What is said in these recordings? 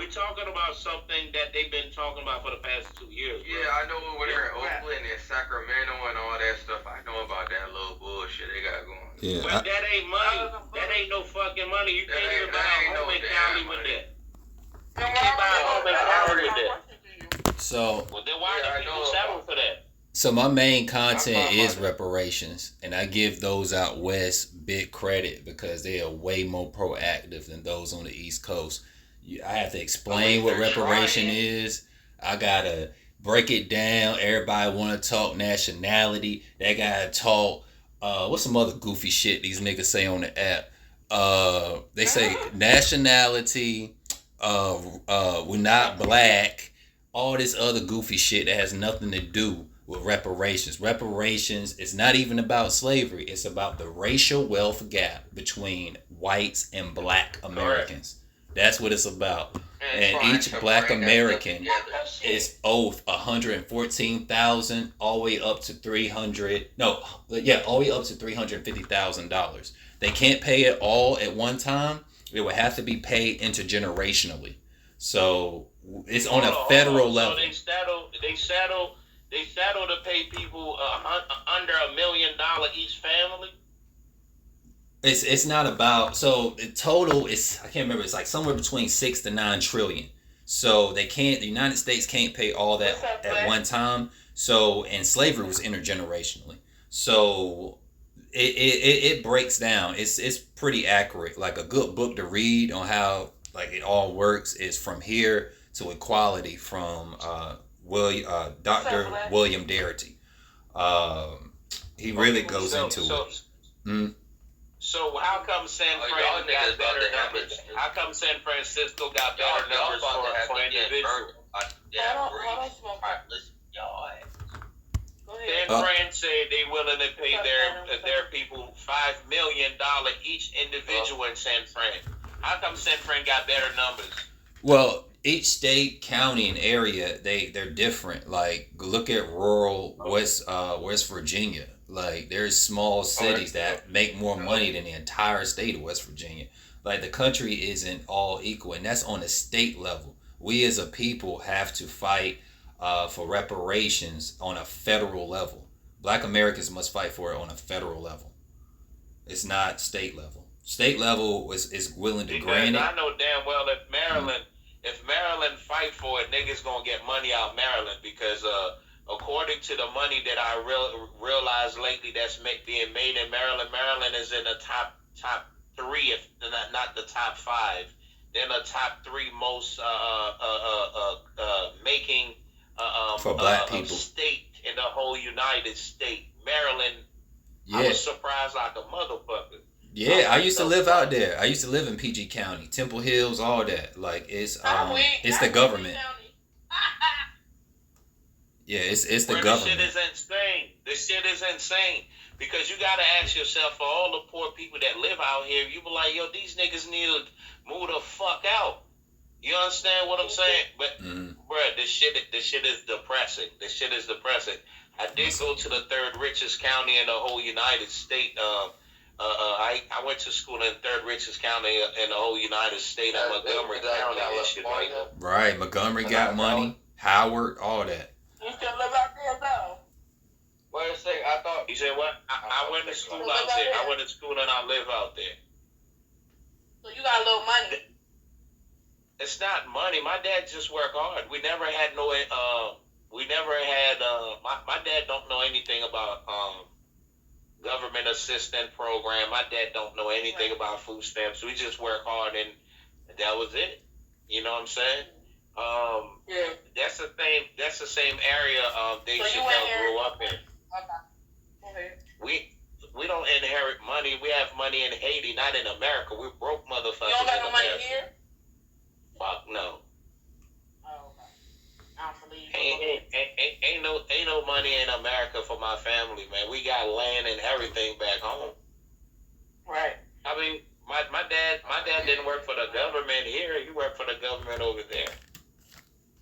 we're talking about something that they've been talking about for the past 2 years. Bro. Yeah, I know over there in Oakland and Sacramento and all that stuff. I know about that little bullshit they got going. Yeah, but that ain't money. That ain't no fucking money. You can't even buy a home in Cali with that. You can't buy a home in Cali with that. So, well, then why do people settle for that? So my main content is reparations, and I give those out west big credit because they are way more proactive than those on the East Coast. I have to explain what reparation is. I gotta break it down. Everybody want to talk nationality. They gotta talk. What's some other goofy shit these niggas say on the app? They say nationality. We're not black. All this other goofy shit that has nothing to do with reparations. Reparations is not even about slavery. It's about the racial wealth gap between whites and black Americans. That's what it's about. And each black American is owed $114,000 all the way up to all the way up to $350,000. They can't pay it all at one time. It would have to be paid intergenerationally. So it's on a federal level. So they settle to pay people under $1 million each family. It's not about, so the total is, I can't remember, it's like somewhere between 6 to 9 trillion. So the United States can't pay all that at one time. So, and slavery was intergenerationally. So it breaks down. It's pretty accurate. Like a good book to read on how like it all works is From Here to Equality from Dr. William Darity. He really goes into it. So how come San Fran got better numbers? How come San Francisco got better numbers for individuals? San Fran said they willing to pay their people $5 million each individual in San Fran. How come San Fran got better numbers? Well, each state, county, and area, they're different. Like, look at rural West Virginia. Like, there's small cities that make more money than the entire state of West Virginia. Like, the country isn't all equal, and that's on a state level. We as a people have to fight for reparations on a federal level. Black Americans must fight for it on a federal level. It's not state level. State level is willing to grant it. I know damn well if Maryland fight for it, niggas gonna get money out of Maryland because according to the money that I realized lately that's being made in Maryland, Maryland is in the top 3, if not the top 5. They're in the top 3 most making for black people state in the whole United States. Maryland, yeah. I was surprised like a motherfucker. Yeah, I used to live out there. I used to live in PG County, Temple Hills, all that. Like it's the government. Yeah, it's the government. This shit is insane. Because you gotta ask yourself, for all the poor people that live out here, you be like, yo, these niggas need to move the fuck out. You understand what I'm saying? But bruh, this shit is depressing. This shit is depressing. I did go to the 3rd richest county in the whole United States. I went to school in 3rd richest county in the whole United States, in Montgomery County and shit like that. Right, Montgomery got money. Howard, all that. You still live out there though? Wait a second, I thought you said what? I went to school out there. I went to school and I live out there. So you got a little money. It's not money. My dad just worked hard. We never had my dad don't know anything about government assistance program. My dad don't know anything about food stamps. We just work hard and that was it. You know what I'm saying? Yeah. That's the same area Dave Chappelle grew up in. Okay. We don't inherit money. We have money in Haiti, not in America. We're broke motherfuckers. You don't got no money America. here? Fuck no. Oh, okay. I don't believe you. Ain't no money in America for my family, man. We got land and everything back home. Right. I mean, my dad didn't work for the government here. He worked for the government over there.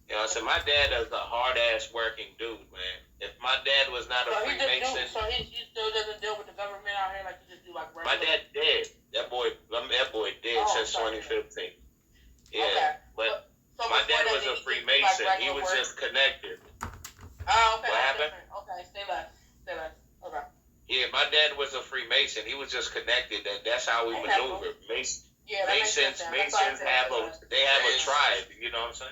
You know, so my dad is a hard ass working dude, man. If my dad was not a Freemason, so he still doesn't deal with the government out here, like he just do like regular. My dad dead. That boy dead since 2015. Yeah, okay. but so was just connected. Oh, okay. What happened? Okay, stay less. Okay. Yeah, my dad was a Freemason. He was just connected. That's how we maneuver. Masons have a tribe. You know what I'm saying?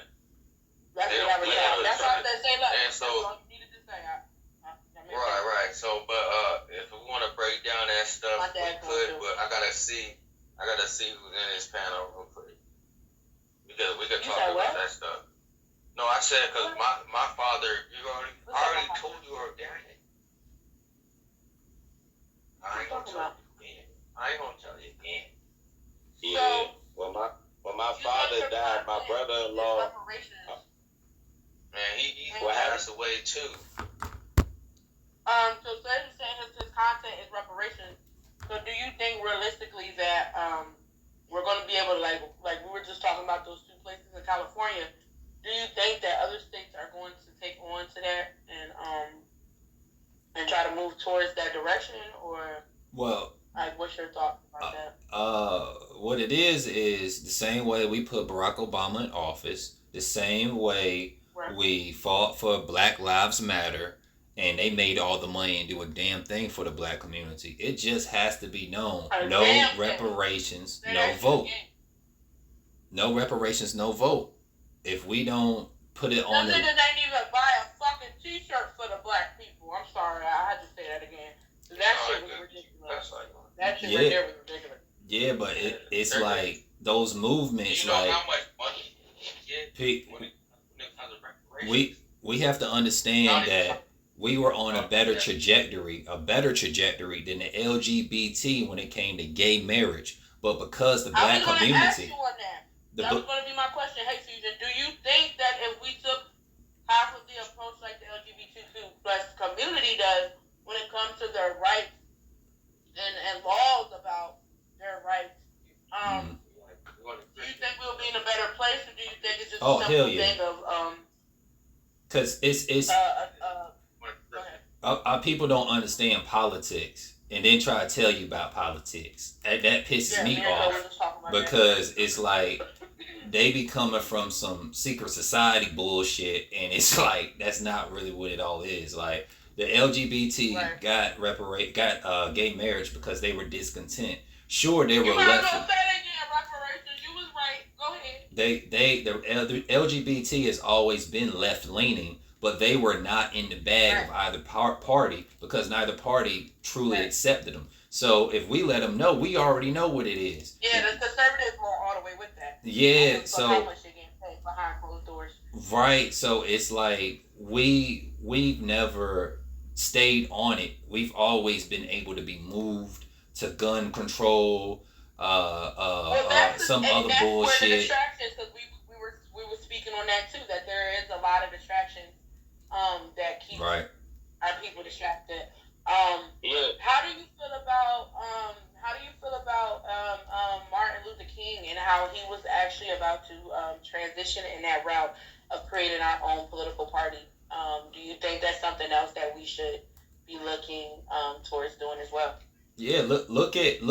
That's what I was saying. That's why I said stay less. And so, that's all you needed to say. right. So, but if we want to break down that stuff, we could. But I gotta see who's in this panel real quick. Because we could talk about that stuff. No, I said because my father. I already told you her dad. I ain't gonna tell you again. Yeah. When my father died, my brother-in-law. Man, he passed away too. So Sæge was saying his content is reparations. So do you think realistically that we're going to be able to like we were just talking about those two places in California? Do you think that other states are going to take on to that and try to move towards that direction, or like what's your thoughts about that? What it is the same way we put Barack Obama in office, the same way we fought for Black Lives Matter, and they made all the money and do a damn thing for the black community. It just has to be known. No reparations, no vote. No reparations, no vote. If we don't put it on the... They didn't even buy a fucking t-shirt for the black people. I'm sorry, I had to say that again. That shit was ridiculous. That shit right there was ridiculous. Yeah, but it's like those movements, you know like... how much money you get we have to understand that we were on a better trajectory than the LGBT when it came to gay marriage. But because the black community... That was going to be my question. Hey, Susan, do you think that if we took half of the approach like the LGBTQ plus community does when it comes to their rights and laws about their rights, do you think we'll be in a better place, or do you think it's just a simple thing of... Because people don't understand politics and then try to tell you about politics. That pisses me off because it's like they be coming from some secret society bullshit, and it's like that's not really what it all is. Like the LGBT got gay marriage because they were discontent. Sure, they were left. You was right. Go ahead. The LGBT has always been left leaning, but they were not in the bag of either party because neither party truly accepted them. So if we let them know, we already know what it is. Yeah, the conservatives were all the way with that. Yeah, so how much they getting paid behind closed doors. Right, so it's like we've never stayed on it. We've always been able to be moved to gun control, some other bullshit. Where the distractions, because we were speaking on that too, that there is a lot of distractions that keep our people distracted. How do you feel about Martin Luther King and how he was actually about to transition in that route of creating our own political party? Do you think that's something else that we should be looking towards doing as well? Yeah, look at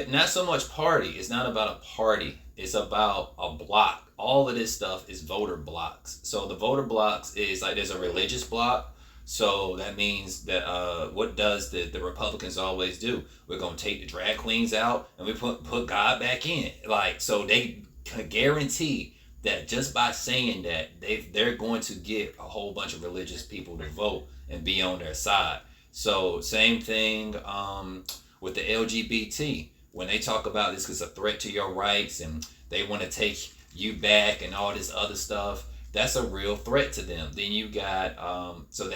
not so much party. It's not about a party. It's about a block. All of this stuff is voter blocks. So the voter blocks is like there's a religious block. So that means that what does the Republicans always do? We're gonna take the drag queens out and we put God back in. Like so they can guarantee that just by saying that they're going to get a whole bunch of religious people to vote and be on their side. So same thing with the LGBT. When they talk about this is a threat to your rights and they want to take you back and all this other stuff, that's a real threat to them. Then you got so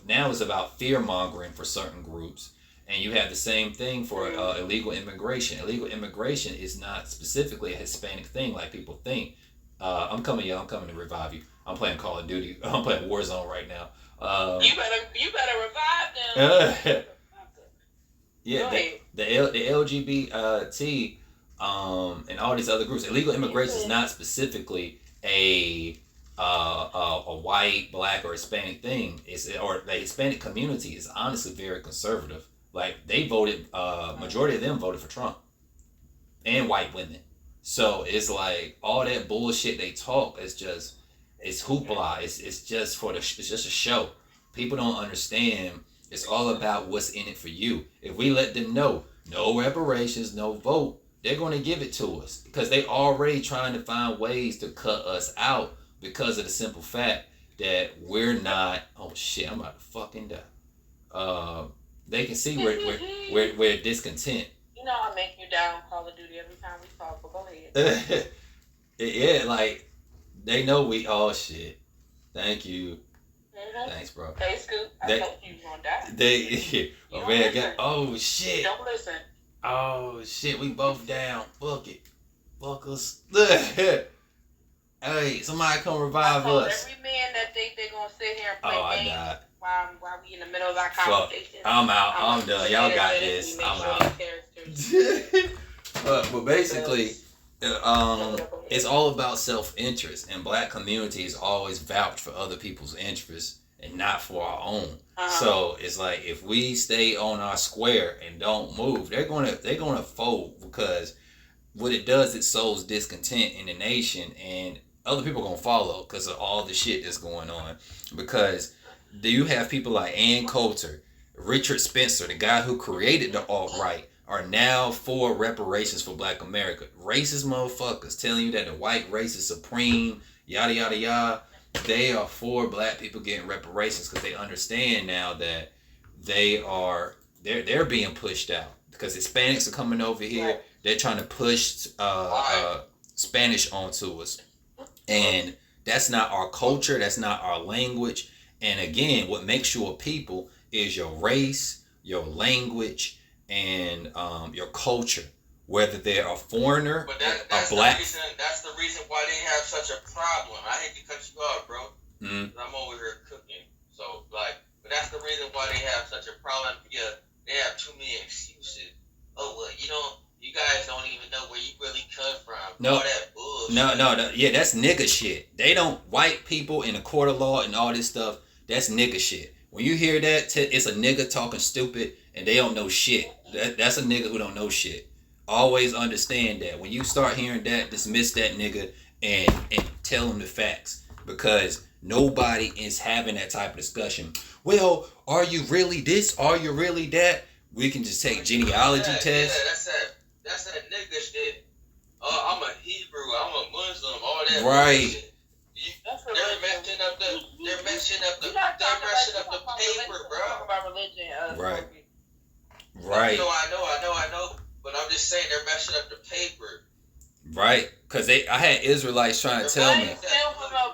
now it's about fear mongering for certain groups, and you have the same thing for illegal immigration. Illegal immigration is not specifically a Hispanic thing like people think. I'm coming to revive you. I'm playing Call of Duty. I'm playing Warzone right now. You better revive them. Yeah, the LGBT and all these other groups. Illegal immigration is not specifically a white, black, or Hispanic thing. Or the Hispanic community is honestly very conservative. Like they voted, majority of them voted for Trump, and white women. So it's like all that bullshit they talk is just It's hoopla. It's just it's just a show. People don't understand. It's all about what's in it for you. If we let them know, no reparations, no vote, they're going to give it to us because they already trying to find ways to cut us out because of the simple fact that we're not. Oh shit! I'm about to fucking die. They can see we're discontent. You know I make you down Call of Duty every time we talk, but go ahead. Yeah, like they know we. Oh shit! Thank you. Mm-hmm. Thanks, bro. Hey, Scoop. I told you gonna die. Oh man, oh shit. Don't listen. Oh shit, we both down. Fuck it. Fuck us. Hey, somebody come revive us. Every man that think they're gonna sit here and play games I died. While we in the middle of our conversation. I'm out. I'm done. Y'all got this. I'm out. But basically, it's all about self-interest, and black communities always vouch for other people's interests and not for our own. So it's like if we stay on our square and don't move, they're gonna fold because what it does, it sows discontent in the nation, and other people gonna follow because of all the shit that's going on. Because do you have people like Ann Coulter, Richard Spencer, the guy who created the alt-right, are now for reparations for black America. Racist motherfuckers telling you that the white race is supreme, yada yada yada. They are for black people getting reparations because they understand now that they're being pushed out because Hispanics are coming over here. Right. They're trying to push Spanish onto us, and that's not our culture. That's not our language. And again, what makes you a people is your race, your language, and your culture. Whether they're a foreigner, but that's black. That's the reason why they have such a problem. I hate to cut you off, bro. Mm-hmm. I'm over here cooking, so but that's the reason why they have such a problem. Because they have too many excuses. Oh well, you guys don't even know where you really come from. No, all that bullshit. No, yeah, that's nigga shit. They don't white people in the court of law and all this stuff. That's nigga shit. When you hear that, it's a nigga talking stupid and they don't know shit. That's a nigga who don't know shit. Always understand that. When you start hearing that, dismiss that nigga and tell him the facts. Because nobody is having that type of discussion. Well, are you really this? Are you really that? We can just take genealogy tests. Yeah, that's that nigga shit. I'm a Hebrew, I'm a Muslim, all that. Right. They're messing up the paper, bro. About religion, right. Right. I know. But I'm just saying they're messing up the paper. Right. Because I had Israelites trying to tell me. Still from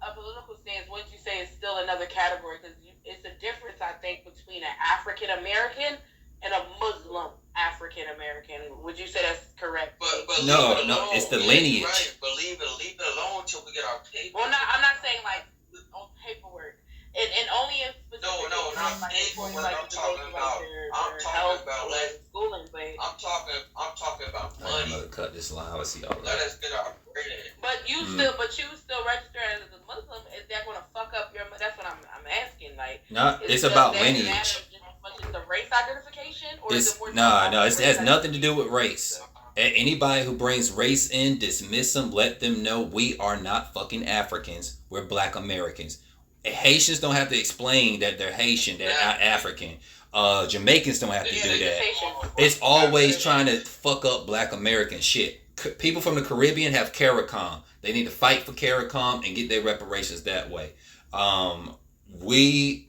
a political stance, wouldn't you say it's still another category? Because it's a difference, I think, between an African American and a Muslim African American. Would you say that's correct? But no, it's the lineage. Right. But leave it alone until we get our paper. Well, I'm not saying like on paperwork. And only if no, not like paperwork. Like I'm talking about schooling, but I'm talking about money. I'm gonna cut this line. Let's see y'all. Let us get our bread. But you still register as a Muslim. Is that gonna fuck up your? That's what I'm asking. Like, no, it's about lineage. Is the race identification, or is it more? No, it has nothing to do with race. Anybody who brings race in, dismiss them. Let them know we are not fucking Africans. We're Black Americans. Haitians don't have to explain that they're Haitian, they're not African. Jamaicans don't have to do that. It's always trying to fuck up Black American shit. People from the Caribbean have CARICOM. They need to fight for CARICOM and get their reparations that way. We're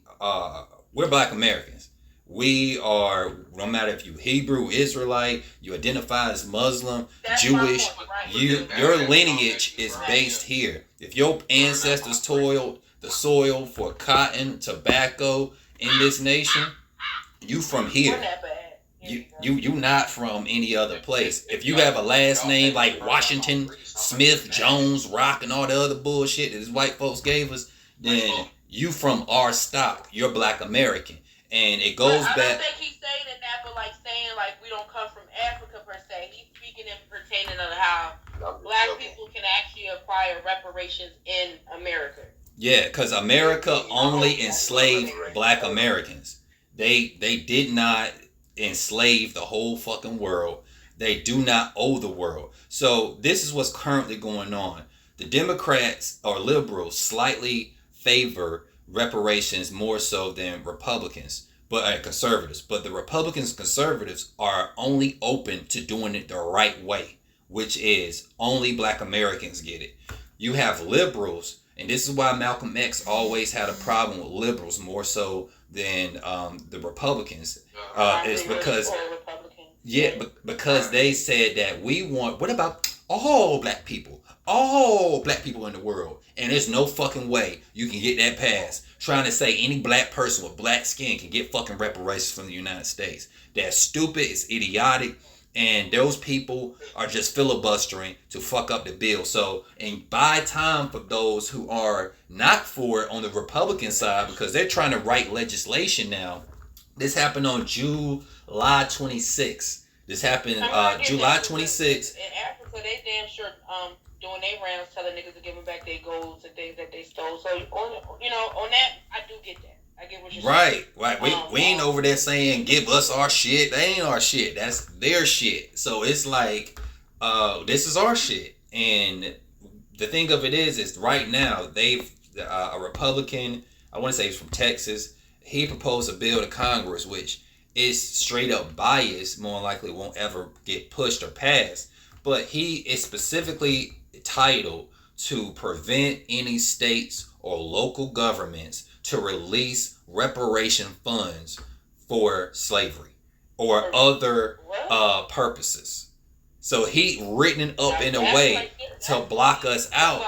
Black Americans. We are, no matter if you Hebrew, Israelite, you identify as Muslim, Jewish, your lineage is based here. If your ancestors toiled the soil for cotton, tobacco in this nation, you from here. You not from any other place. If you have a last name like Washington, Smith, Jones, Rock, and all the other bullshit that these white folks gave us, then you from our stock. You're Black American. And it goes back. I don't think he's saying that, but saying we don't come from Africa per se. He's speaking and pertaining on how Black people can actually acquire reparations in America. Yeah, because America only enslaved Black Americans. They did not enslave the whole fucking world. They do not owe the world. So this is what's currently going on. The Democrats or liberals slightly favor reparations more so than Republicans, but conservatives. But the Republicans and conservatives are only open to doing it the right way, which is only Black Americans get it. You have liberals, and this is why Malcolm X always had a problem with liberals more so than the Republicans. It's because because they said that we want. What about all black people? All black people in the world, and there's no fucking way you can get that passed. Trying to say any black person with black skin can get fucking reparations from the United States. That's stupid. It's idiotic. And those people are just filibustering to fuck up the bill. So, and buy time for those who are not for it on the Republican side, because they're trying to write legislation now. This happened on July 26th. This happened July 26th. In Africa, they damn sure doing their rounds telling niggas to give them back their golds and things that they stole. So, on that, I do get that. I get what you're saying. Right. We ain't over there saying give us our shit. That ain't our shit. That's their shit. So it's like, this is our shit. And the thing of it is right now they've a Republican, I want to say he's from Texas. He proposed a bill to Congress which is straight up biased. More likely won't ever get pushed or passed. But he is specifically titled to prevent any states or local governments to release reparation funds for slavery or other purposes. So he written it up in a way to block us out,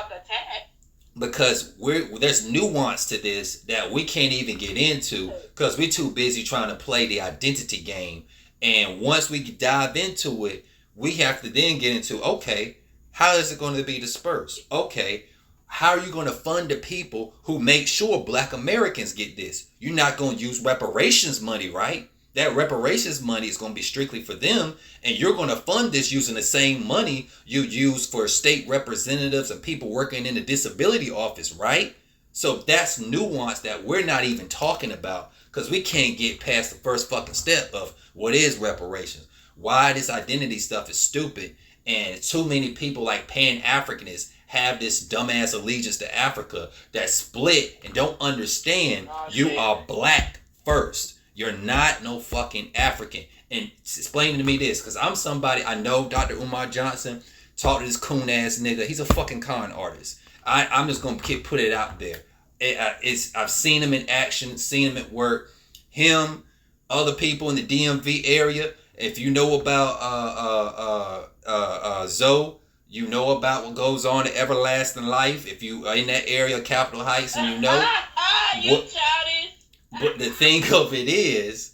because there's nuance to this that we can't even get into because we're too busy trying to play the identity game. And once we dive into it, we have to then get into, okay, how is it going to be dispersed? Okay, how are you going to fund the people who make sure Black Americans get this? You're not going to use reparations money, right? That reparations money is going to be strictly for them, and you're going to fund this using the same money you use for state representatives and people working in the disability office, right? So that's nuance that we're not even talking about, because we can't get past the first fucking step of what is reparations. Why this identity stuff is stupid, and too many people like Pan-Africanists have this dumbass allegiance to Africa that split and don't understand you are black first. You're not no fucking African. And explain to me this, because I'm somebody, I know Dr. Umar Johnson talked to this coon ass nigga. He's a fucking con artist. I'm just going to put it out there. I've seen him in action, seen him at work. Him, other people in the DMV area. If you know about Zoe, you know about what goes on in Everlasting Life. If you are in that area, Capitol Heights, and you know. But the thing of it is,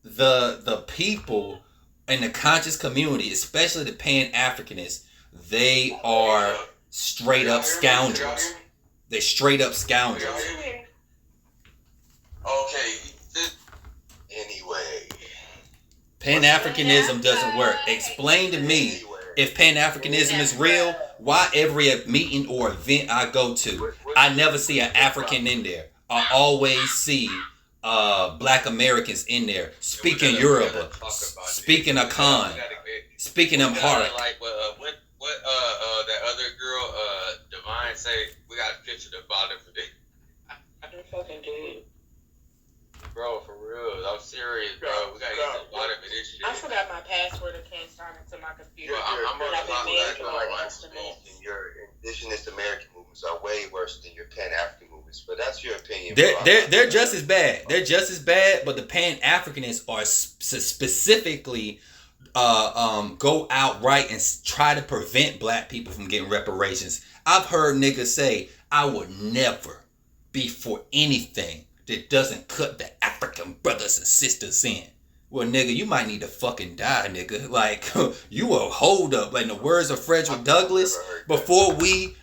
the people in the conscious community, especially the Pan-Africanists, they are straight up scoundrels. They're straight up scoundrels. Okay. Anyway. Pan-Africanism doesn't work. Explain to me, if Pan-Africanism is real, why every meeting or event I go to, I never see an African in there. I always see Black Americans in there speaking Yoruba, speaking Akan, speaking Amharic. Like what that other girl Divine say, we got a picture about it for this. I don't fucking do it. Bro, for real, I'm serious, bro. We gotta get the bottom of this shit. I forgot my password. I can't sign into my computer. I'm on your indigenous American movements are way worse than your Pan-African movements, but that's your opinion. They're just as bad. They're just as bad, but the Pan-Africanists are specifically go outright and try to prevent black people from getting reparations. I've heard niggas say, I would never be for anything that doesn't cut the African brothers and sisters in. Well, nigga, you might need to fucking die, nigga. Like, you a hold up. Like, in the words of Frederick Douglass, before we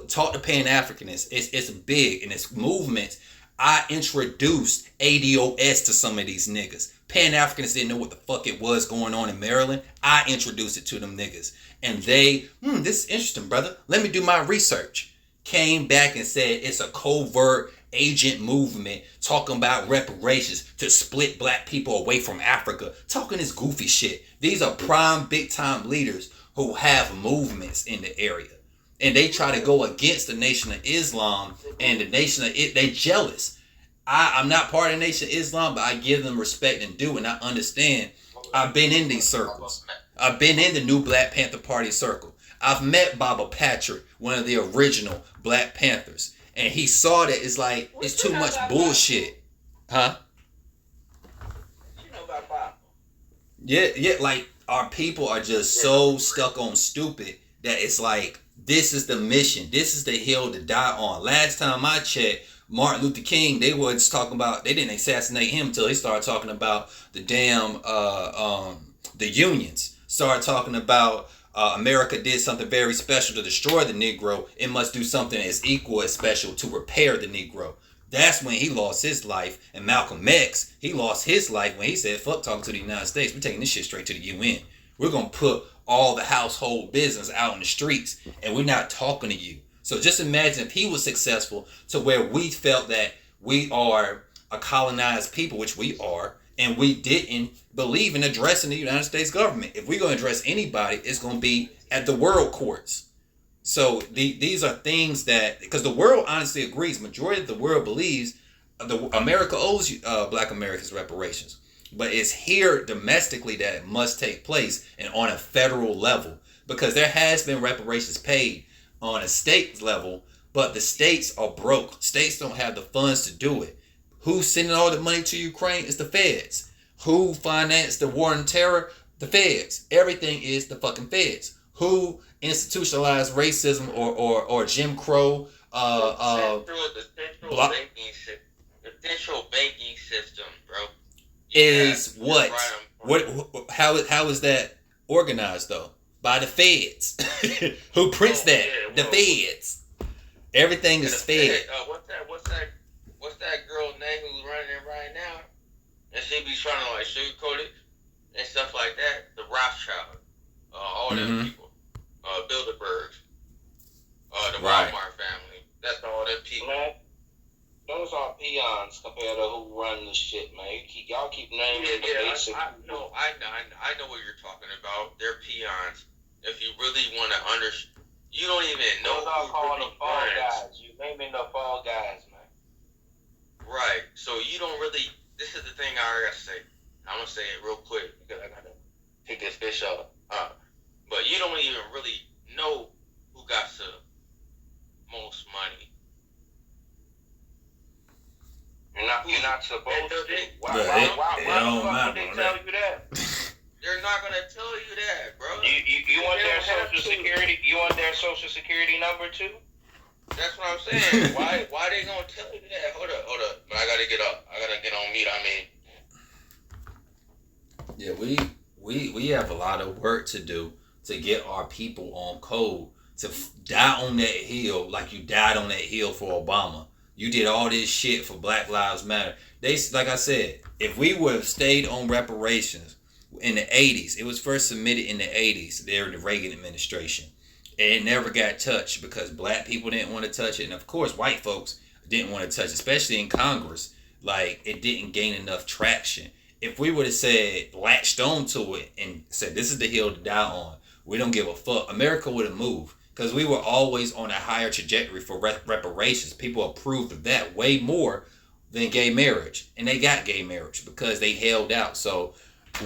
talk to Pan-Africanists, it's big, and it's movements. I introduced ADOS to some of these niggas. Pan-Africanists didn't know what the fuck it was going on in Maryland. I introduced it to them niggas. And they, this is interesting, brother. Let me do my research. Came back and said it's a covert agent movement talking about reparations to split black people away from Africa. Talking this goofy shit. These are prime big time leaders who have movements in the area. and they try to go against the Nation of Islam and the Nation of they jealous. I'm not part of the Nation of Islam, but I give them respect and due, and I understand. I've been in these circles. I've been in the new Black Panther Party circle. I've met Baba Patrick, one of the original Black Panthers, and he saw that it's like it's too much bullshit, huh? You know about Bob. Yeah, like our people are just so stuck on stupid that it's like this is the mission, this is the hill to die on. Last time I checked, Martin Luther King, they was talking about, they didn't assassinate him until they started talking about the damn the unions. Started talking about America did something very special to destroy the Negro. It must do something as equal as special to repair the Negro. That's when he lost his life. And Malcolm X, he lost his life when he said, fuck talking to the United States. We're taking this shit straight to the UN. We're going to put all the household business out in the streets, and we're not talking to you. So just imagine if he was successful to where we felt that we are a colonized people, which we are, and we didn't believe in addressing the United States government. If we're going to address anybody, it's going to be at the world courts. So these are things that, because the world honestly agrees, majority of the world believes America owes Black Americans reparations. But it's here domestically that it must take place and on a federal level, because there has been reparations paid on a state level, but the states are broke. States don't have the funds to do it. Who's sending all the money to Ukraine? It's the feds. Who financed the war on terror? The feds. Everything is the fucking feds. Who institutionalized racism or Jim Crow? The central banking system, bro. Is what? How is that organized though? By the feds. Who prints that? The feds. Everything is fed. What's that girl name who's running it right now? And she be trying to like sugarcoat it and stuff like that. The Rothschild, all them people, Bilderbergs, the Walmart family. That's all them people. Man, those are peons compared to who run the shit, man. Y'all keep naming the basic. I know what you're talking about. They're peons. If you really want to understand, you don't even know those are who called really the fall runs. guys. You naming the fall guys, man. Right. So you don't really. This is the thing I gotta say. I'm gonna say it real quick because I gotta pick this fish up. But you don't even really know who got the most money. You're not supposed to. Why would they tell you that? They're not gonna tell you that, bro. You want their social security? You want their social security number too? That's what I'm saying. Why they gonna tell you that? Hold up. But I gotta get up. I gotta get on mute. Yeah, we have a lot of work to do to get our people on code to die on that hill like you died on that hill for Obama. You did all this shit for Black Lives Matter. They, like I said, if we would have stayed on reparations in the 80s, it was first submitted in the 80s, during the Reagan administration. And it never got touched because black people didn't want to touch it. And of course, white folks didn't want to touch it, especially in Congress. Like, it didn't gain enough traction. If we would have said, latched on to it and said, this is the hill to die on, we don't give a fuck, America would have moved. Because we were always on a higher trajectory for reparations. People approved of that way more than gay marriage. And they got gay marriage because they held out. So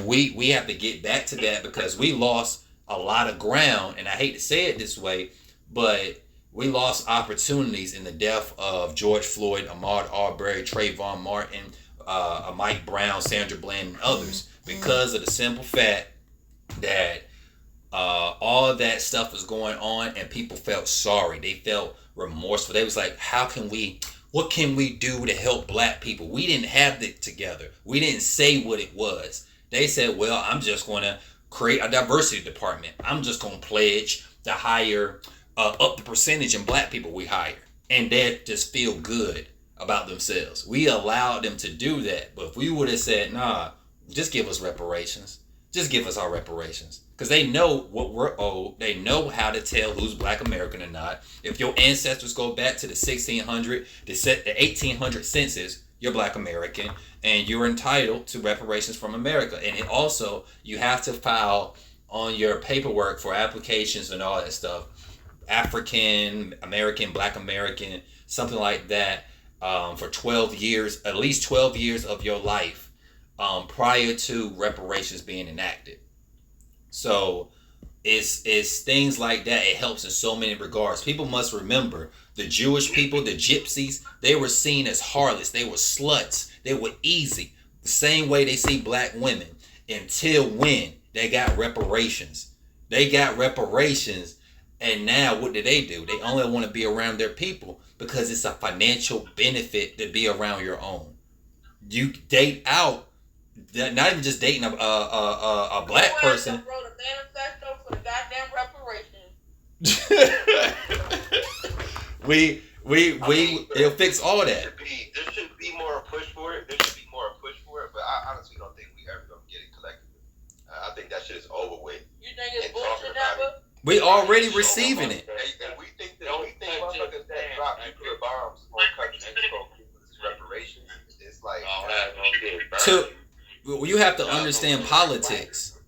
we have to get back to that because we lost a lot of ground. And I hate to say it this way, but we lost opportunities in the death of George Floyd, Ahmaud Arbery, Trayvon Martin, Mike Brown, Sandra Bland, and others. Because of the simple fact that all of that stuff was going on and people felt sorry. They felt remorseful. They was like, what can we do to help black people? We didn't have it together. We didn't say what it was. They said, well, I'm just going to create a diversity department. I'm just going to pledge to hire up the percentage in black people we hire. And they just feel good about themselves. We allowed them to do that. But if we would have said, nah, just give us reparations. Just give us our reparations. Because they know what we're owed. They know how to tell who's black American or not. If your ancestors go back to the 1600, the 1800 census, you're black American. And you're entitled to reparations from America. And it also, you have to file on your paperwork for applications and all that stuff. African American, Black American, something like that, for 12 years, at least 12 years of your life, prior to reparations being enacted. So it's things like that. It helps in so many regards. People must remember the Jewish people, the gypsies, they were seen as harlots. They were sluts. They were easy. The same way they see black women, until when they got reparations. They got reparations, and now what do? They only want to be around their people because it's a financial benefit to be around your own. You date out, not even just dating a black person. Wrote a manifesto for the goddamn reparations. It'll fix all that. There should be more push for it. But I honestly don't think we ever gonna get it collectively. I think that shit is over with. You think it's bullshit, Nappa? We already receiving it. And we think motherfuckers that drop nuclear bombs on countries for reparations. It's like You have to understand politics.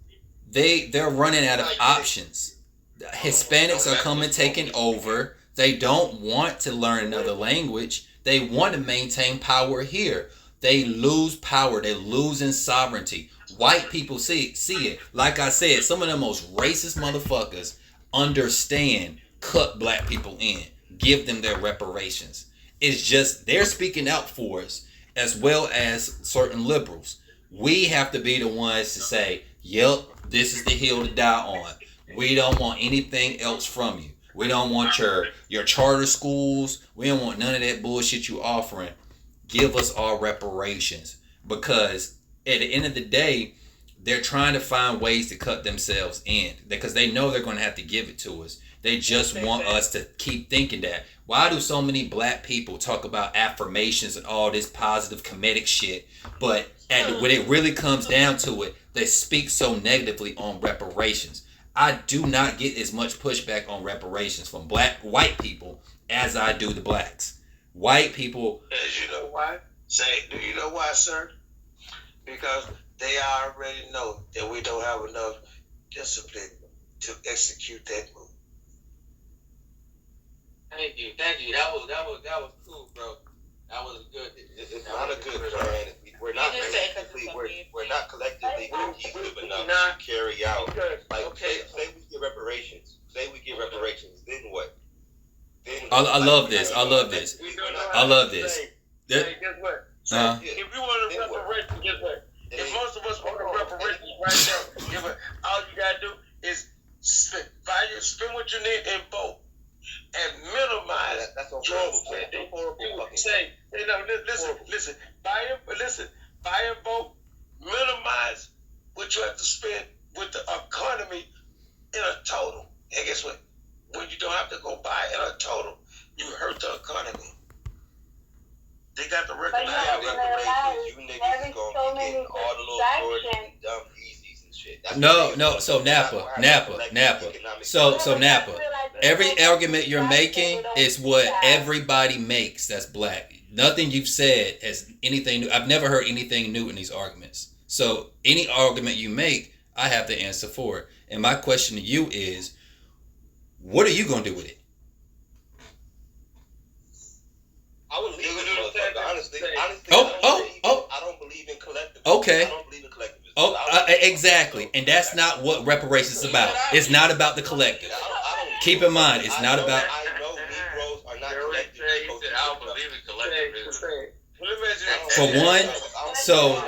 They're running out of options. Hispanics are coming, taking over. They don't want to learn another language. They want to maintain power here. They lose power. They're losing sovereignty. White people see it. Like I said, some of the most racist motherfuckers understand, cut black people in, give them their reparations. It's just they're speaking out for us, as well as certain liberals. We have to be the ones to say, yep, this is the hill to die on. We don't want anything else from you. We don't want your charter schools. We don't want none of that bullshit you offering. Give us our reparations. Because at the end of the day, they're trying to find ways to cut themselves in. Because they know they're going to have to give it to us. They just want us to keep thinking that. Why do so many black people talk about affirmations and all this positive comedic shit? But when it really comes down to it, they speak so negatively on reparations. I do not get as much pushback on reparations from white people as I do the blacks. White people. As you know why? Do you know why, sir? Because they already know that we don't have enough discipline to execute that move. Thank you. That was cool, bro. That was good. It's not a good plan. We're not collectively cohesive enough to carry out. Like, say we get reparations. Then what? I love this. Guess what? If you want a reparation, guess what? If most of us want a reparations right now, all you gotta do is spend what you need and vote. And minimize your spending. Listen. Buy and vote. Minimize what you have to spend with the economy in a total. And guess what? When you don't have to go buy in a total, you hurt the economy. They got to recognize reparations. You niggas is gonna be getting all the little Georgia dumb easies and shit. No. So Napa. So Napa. Every argument you're making is what everybody makes that's black. Nothing you've said has anything new. I've never heard anything new in these arguments. So any argument you make, I have to answer for it. And my question to you is, what are you going to do with it? I would leave it, honestly. I don't believe in collectivism. Okay. I don't believe in collectivism. Exactly. And that's not what reparations is about. It's not about the collective. Keep in mind, it's not about. I know Negroes are not collective. I don't believe in collectivism. For one, so.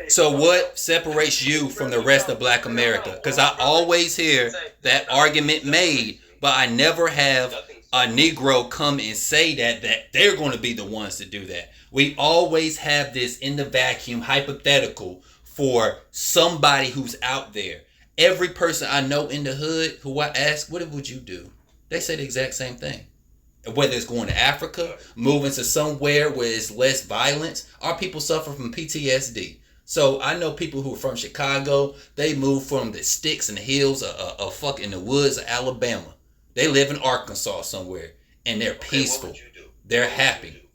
So what separates you from the rest of black America? Because I always hear that argument made, but I never have a Negro come and say that they're going to be the ones to do that. We always have this in the vacuum hypothetical for somebody who's out there. Every person I know in the hood who I ask, what would you do? They say the exact same thing. Whether it's going to Africa, moving to somewhere where it's less violence, our people suffer from PTSD. So I know people who are from Chicago, they move from the sticks and the hills of fucking the woods of Alabama. They live in Arkansas somewhere, and they're peaceful. What would you do? They're happy.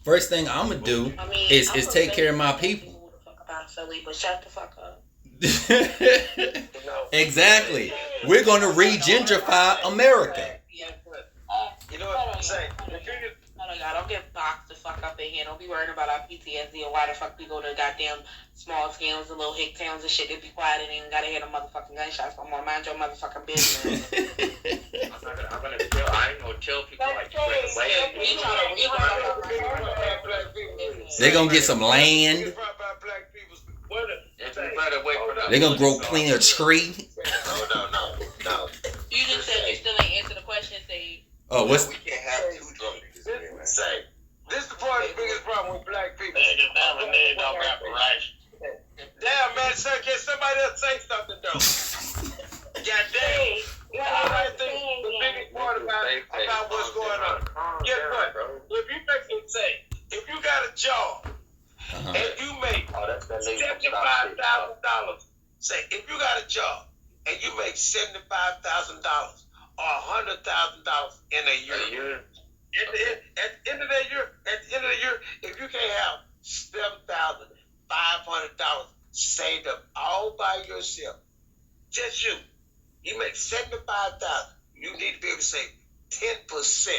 First thing I'm going to do is take care of my people. About Philly, but shut the fuck up. Exactly. We're going to re-gentrify America. You know what I'm saying? Y'all don't get boxed the fuck up in here. Don't be worrying about our PTSD or why the fuck we go to goddamn small scales and little hick towns and shit. They be quiet and ain't gotta hear the motherfucking gunshots no more. Mind your motherfucking business. I ain't gonna tell people like They're gonna get some land. They're gonna grow clean a tree. No. You just said you still ain't answer the question, Sæge. Oh, what's? We can't have two drunk niggas here, man. Say, this is the biggest problem with black people. Damn, man, sir, can somebody else say something though? Goddamn. I think the biggest part about what's going on. Guess what? If you make it say, if you got a job and you make $75,000, say if you got a job and you make $75,000 or $100,000 in a year. At the end of the year, if you can't have $7,500 saved up all by yourself, just you make $75,000. You need to be able to save 10%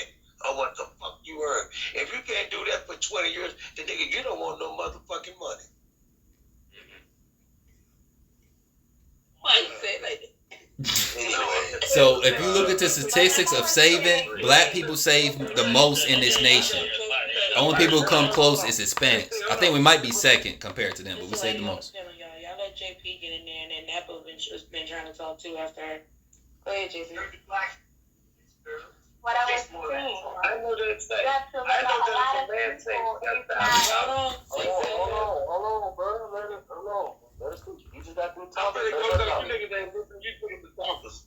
of what the fuck you earn. If you can't do that for 20 years, then nigga, you don't want no motherfucking money. Why you say like that? So if you look at the statistics of saving, black people save the most in this nation. The only people who come close is Hispanics. I think we might be second compared to them, but we save the most. Y'all let JP get in there, and then Nappa been trying to talk too after her. Go ahead, JP. What I was saying, I know that say. you have to look I at know a lot that of the man say. people. It's not Hold on, bro. Let us alone. You just got to talk. You niggas ain't listening. You niggas the talkers.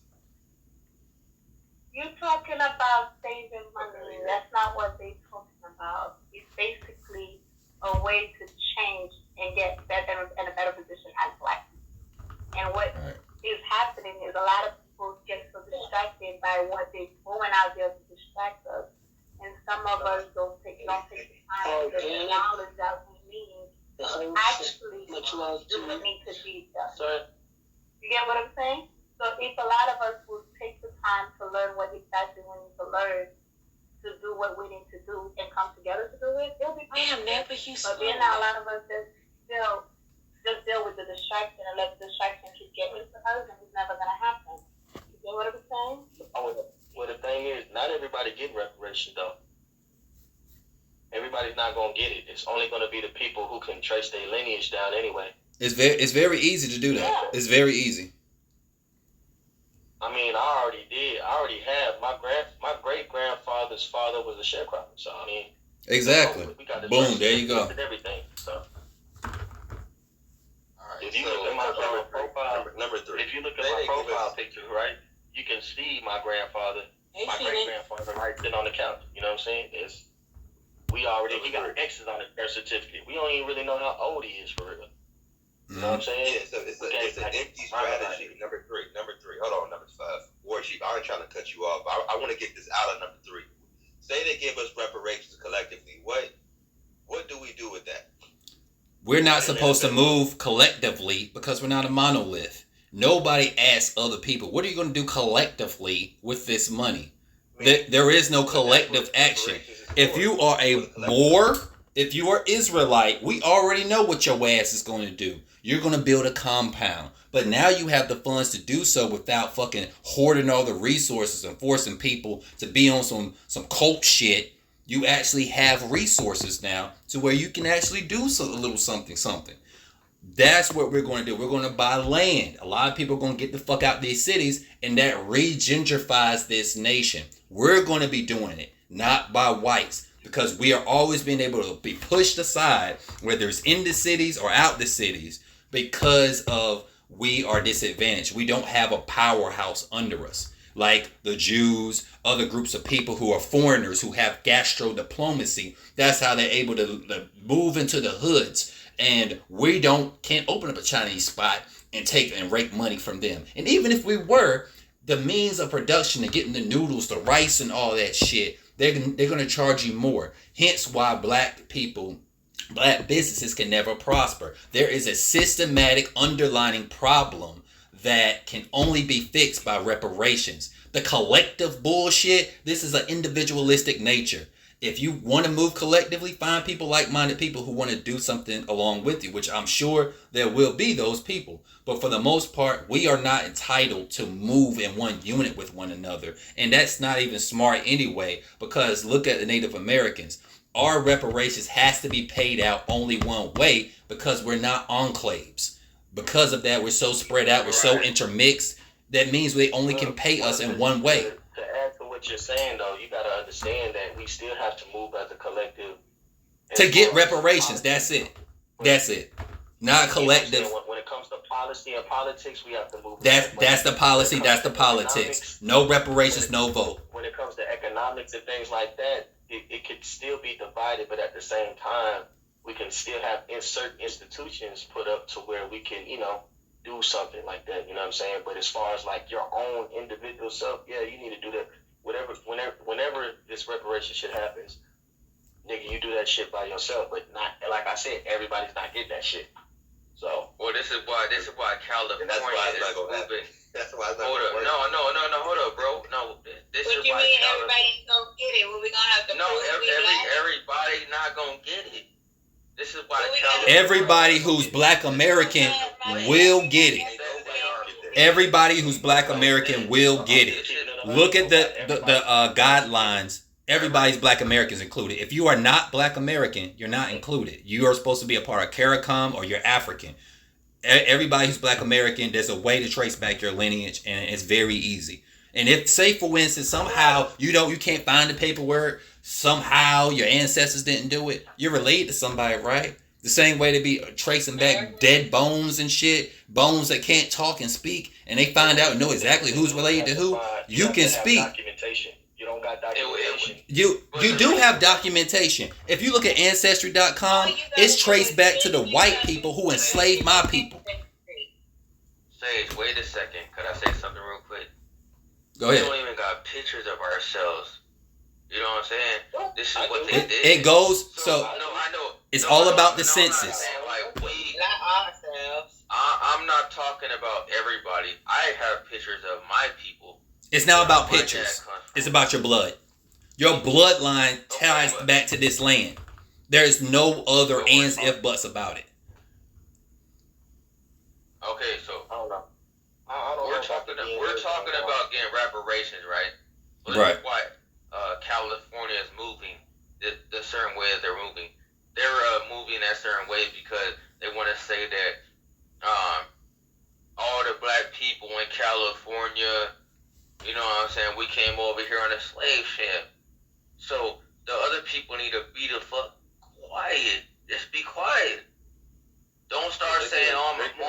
You're talking about saving money. That's not what they're talking about. It's basically a way to change and get better in a better position as black people. And what is happening is a lot of people get so distracted by what they're throwing out there to distract us, and some of us don't take the time to acknowledge that we need actually need to be done. You get what I'm saying? So if a lot of us will take the time to learn what exactly we need to learn to do what we need to do and come together to do it, they'll be fine. But then now a lot of us just deal with the distraction and let the distraction keep getting to us, and it's never gonna happen. You get what I'm saying? Well, the thing is, not everybody get reparations though. Everybody's not gonna get it. It's only gonna be the people who can trace their lineage down anyway. It's very easy to do that. Yeah. It's very easy. I mean, I already did. I already have. My great grandfather's father was a sharecropper. So I mean, exactly. Boom. There you go. Everything. So. If you look at my profile, number 3. If you look at my profile picture, right, you can see my grandfather, my great grandfather, right sitting on the couch. You know what I'm saying? He got X's on his birth certificate. We don't even really know how old he is for real. You know what I'm saying? Yeah, it's an empty strategy. Number three. Hold on, number 5. Warship, I ain't trying to cut you off. I want to get this out of number 3. Say they give us reparations collectively. What do we do with that? We're not supposed to move collectively because we're not a monolith. Nobody asks other people, what are you going to do collectively with this money? There is no collective action. If you are a Moor, if you are Israelite, we already know what your ass is going to do. You're going to build a compound. But now you have the funds to do so without fucking hoarding all the resources and forcing people to be on some cult shit. You actually have resources now to where you can actually do a little something. That's what we're going to do. We're going to buy land. A lot of people are going to get the fuck out of these cities, and that re-gentrifies this nation. We're going to be doing it, not by whites, because we are always being able to be pushed aside, whether it's in the cities or out the cities, because of we are disadvantaged. We don't have a powerhouse under us. Like the Jews, other groups of people who are foreigners who have gastro diplomacy. That's how they're able to move into the hoods. And we can't open up a Chinese spot and take and rake money from them. And even if we were, the means of production and getting the noodles, the rice and all that shit, they're going to charge you more. Hence why black people Black businesses can never prosper. There is a systematic underlying problem that can only be fixed by reparations. The collective bullshit, this is an individualistic nature. If you want to move collectively, find people, like-minded people who want to do something along with you, which I'm sure there will be those people. But for the most part, we are not entitled to move in one unit with one another. And that's not even smart anyway, because look at the Native Americans. Our reparations has to be paid out only one way because we're not enclaves. Because of that, we're so spread out, we're so intermixed. That means they only can pay us in one way. To add to what you're saying, though, you got to understand that we still have to move as a collective. To get reparations, that's it. That's it. Not collective. When it comes to policy and politics, we have to move. That's the policy, that's the politics. No reparations, no vote. When it comes to economics and things like that, it could still be divided, but at the same time, we can still have certain institutions put up to where we can, do something like that. You know what I'm saying? But as far as like your own individual self, yeah, you need to do that. Whenever this reparation shit happens, nigga, you do that shit by yourself. But not, like I said, everybody's not getting that shit. So, well, this is why California that's why it's is not gonna happen. moving. That's why it's not Hold gonna up, work. no, hold up, bro. No, this What is you why mean California. everybody don't get it? Well, we gonna have to No, prove we black? everybody not gonna get it. This is why Well, we California. Everybody who's Black American will get it. Everybody who's Black American will get it. Look at the guidelines. Everybody's Black Americans included. If you are not Black American, you're not included. You are supposed to be a part of CARICOM or you're African. Everybody who's Black American, there's a way to trace back your lineage, and it's very easy. And if, say for instance, somehow you can't find the paperwork, somehow your ancestors didn't do it, you're related to somebody, right? The same way they be tracing back dead bones and shit, bones that can't talk and speak, and they find out and know exactly who's related to who. You can speak. Documentation. You don't got documentation. You do have documentation. If you look at Ancestry.com, it's traced back to the white people who enslaved my people. Sage, wait a second. Could I say something real quick? Go ahead. We don't even got pictures of ourselves. You know what I'm saying? This is what they did. It goes, so I know. it's all about the census. Not ourselves. I'm not talking about everybody. I have pictures of my people. It's not about pictures. It's about your blood. Your bloodline ties back to this land. There is no other ands, if, buts about it. Okay, so I don't know. we're talking about getting reparations, right? So Right. This is why California is moving the certain way that they're moving. They're moving that certain way because they want to say that all the Black people in California, you know what I'm saying, we came over here on a slave ship. So the other people need to be the fuck quiet. Just be quiet. Don't start saying, "Oh, I'm more."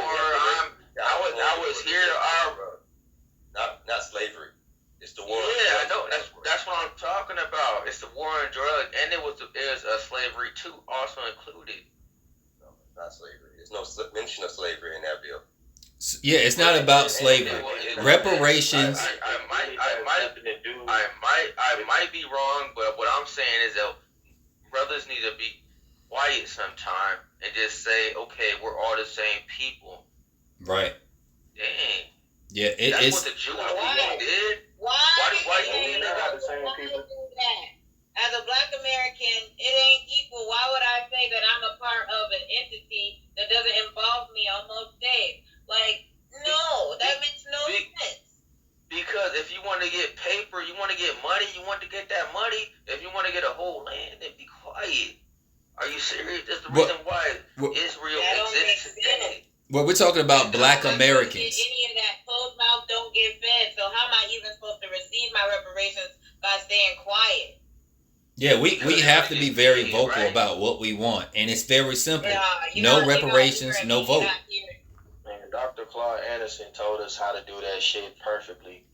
I was here. Not slavery. It's the war. Yeah, I know. That's what I'm talking about. It's the war on drugs, and it was slavery too, also included. No, not slavery. There's no mention of slavery in that bill. Yeah, it's not about slavery. Reparations. I might be wrong, but what I'm saying is that brothers need to be quiet sometime and just say, okay, we're all the same people. Right. Dang. Yeah, That's it's. what the Jewish people did. Why you mean not the same people? As a Black American, it ain't equal. Why would I say that I'm a part of an entity that doesn't involve me on most days? Like, no, that makes no sense. Because if you want to get paper, you want to get money, you want to get that money. If you want to get a whole land, then be quiet. Are you serious? That's the reason why Israel exists today. Well, we're talking about Black Americans. Any of that closed mouth don't get fed. So how am I even supposed to receive my reparations by staying quiet? Yeah, we have to be very vocal about what we want, and it's very simple. No reparations, no vote. Man, Dr. Claude Anderson told us how to do that shit perfectly.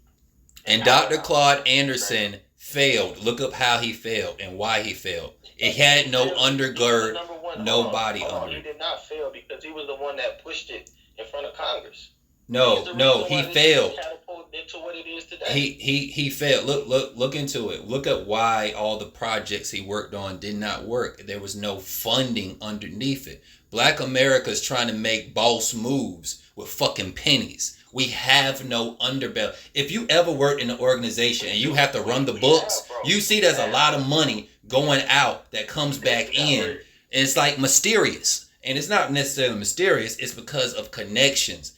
And Dr. Claude Anderson failed. Look up how he failed and why he failed. It had no undergird, nobody under He it. did not fail because he was the one that pushed it in front of Congress. No, he failed. Catapulted into what it is today. He failed. Look into it. Look at why all the projects he worked on did not work. There was no funding underneath it. Black America's trying to make boss moves with fucking pennies. We have no underbelly. If you ever worked in an organization and you have to run the books, you see there's a lot of money going out that comes back in. And it's like mysterious. And it's not necessarily mysterious. It's because of connections.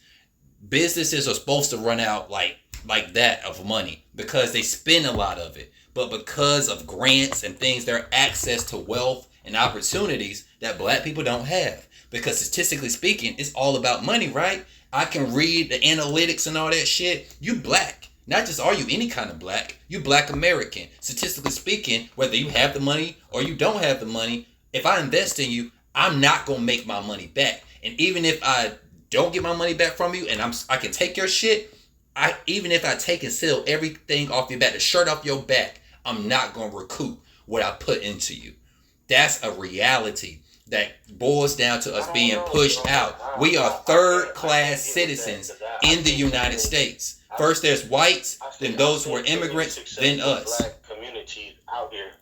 Businesses are supposed to run out like that of money because they spend a lot of it. But because of grants and things, their access to wealth and opportunities that black people don't have. Because statistically speaking, it's all about money, right? I can read the analytics and all that shit. You black. Not just are you any kind of black. You black American. Statistically speaking, whether you have the money or you don't have the money, if I invest in you, I'm not going to make my money back. And even if I don't get my money back from you and I can take your shit, even if I take and sell everything off your back, the shirt off your back, I'm not going to recoup what I put into you. That's a reality that boils down to us being pushed out. We are third-class citizens in the United States. First there's whites, then those who are immigrants, then us. Black communities out here,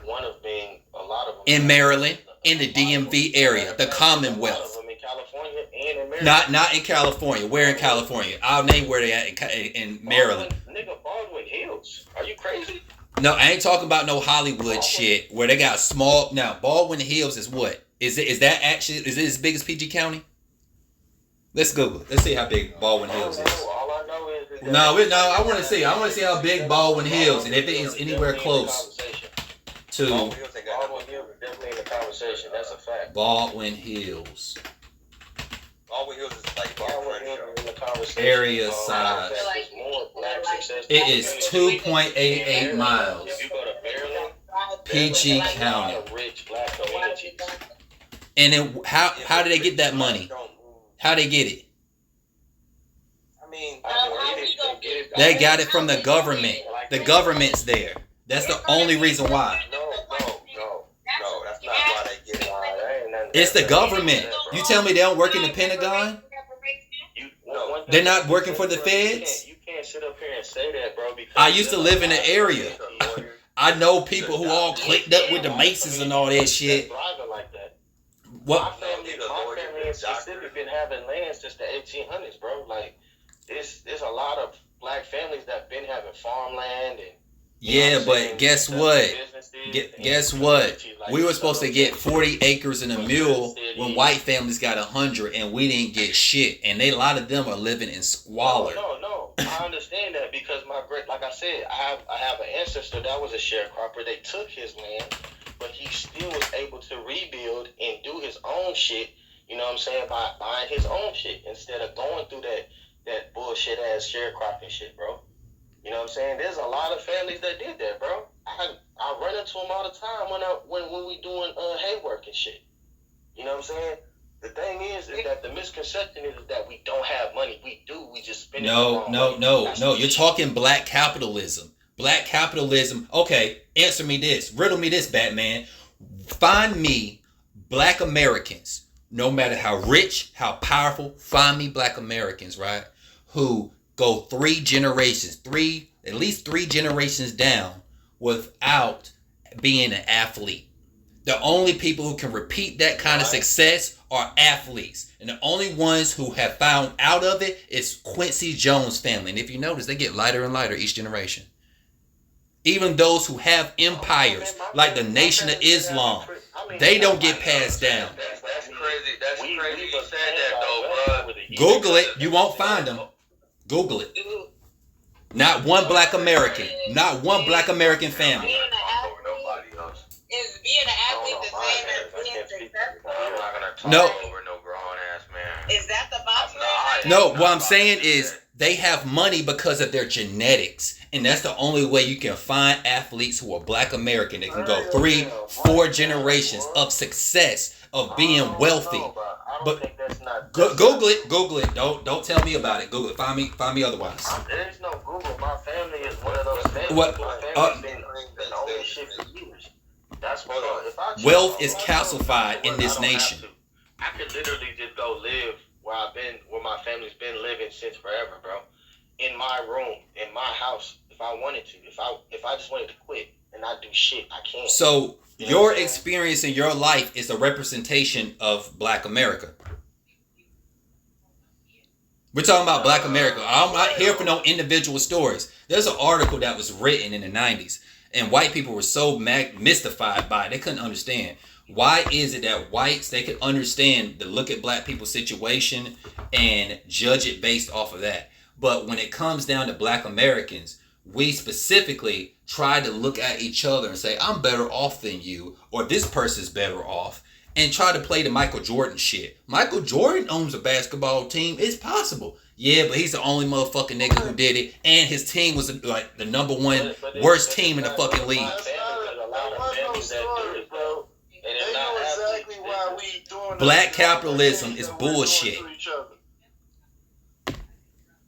one of being a lot of them in Maryland, in the DMV area, the Commonwealth. In California and in Maryland. Not in California. Where in California? I'll name where they at in Maryland. Nigga, Baldwin Hills. Are you crazy? No, I ain't talking about no Hollywood shit where they got small. Now, Baldwin Hills is what? Is it as big as PG County? Let's Google it. Let's see how big Baldwin Hills is. All I know is No, I want to see. I want to see how big Baldwin Hills, and if it is anywhere close to Baldwin Hills is definitely in the conversation. That's a fact. Baldwin Hills. Baldwin Hills is like Baldwin Hills is in the conversation. Area size. It is 2.88 miles. If you go to Maryland, PG County. Rich black communities. And then how did they get that money? How they get it? I mean, They got it from the government. The government's there. That's the only reason why. No, that's not why they get it. It's the government. You tell me they don't work in the Pentagon? They're not working for the feds? You can't sit up here and say that, bro. I used to live in the area. I know people who all clicked up with the Masons and all that shit. What? My family in Mississippi been having land since the 1800s, bro. Like, there's a lot of black families that been having farmland and. Yeah, but guess what? Guess what? We were supposed to get 40 acres and a mule when white families got 100, and we didn't get shit. And a lot of them are living in squalor. No. I understand that because like I said, I have an ancestor that was a sharecropper. They took his land, but he still was able to rebuild and do his own shit. You know what I'm saying? By buying his own shit instead of going through that bullshit ass sharecropping shit, bro. You know what I'm saying? There's a lot of families that did that, bro. I run into them all the time when we doing hay work and shit. You know what I'm saying? The thing is that the misconception is that we don't have money. We do. We just spend it. No. You're talking black capitalism. Black capitalism. Okay, answer me this. Riddle me this, Batman. Find me black Americans, no matter how rich, how powerful, find me black Americans, right? Who go at least three generations down without being an athlete. The only people who can repeat that kind of success are athletes. And the only ones who have found out of it is Quincy Jones' family. And if you notice, they get lighter and lighter each generation. Even those who have empires, like the Nation of Islam, they don't get passed down. That's crazy. That's crazy you said that, though, bro. Google it. You won't find them. Google it. Not one black American. Not one black American family. Is being an athlete the same as being successful? I'm not gonna talk No. over no grown ass man. Is that the bottom line? No, what I'm saying is they have money because of their genetics. And that's the only way you can find athletes who are black American. They can go 3-4 generations of success, of being wealthy. But Google it. Don't tell me about it. Google it. Find me otherwise. There's no Google. My family is one of those families. What? My family's been owning shit for years. That's what. Wealth is calcified in this nation. I could literally just go live where my family's been living since forever, bro. In my room, in my house, if I wanted to. If I just wanted to quit and not do shit, I can't. So your experience in your life is a representation of Black America. We're talking about Black America. I'm not here for no individual stories. There's an article that was written in the 90s, and white people were so mystified by it, they couldn't understand. Why is it that whites, they could understand to look at Black people's situation and judge it based off of that? But when it comes down to Black Americans, we specifically try to look at each other and say, I'm better off than you, or this person's better off, and try to play the Michael Jordan shit. Michael Jordan owns a basketball team. It's possible. Yeah, but he's the only motherfucking nigga who did it, and his team was like the number one worst team in the fucking league. Black capitalism is bullshit.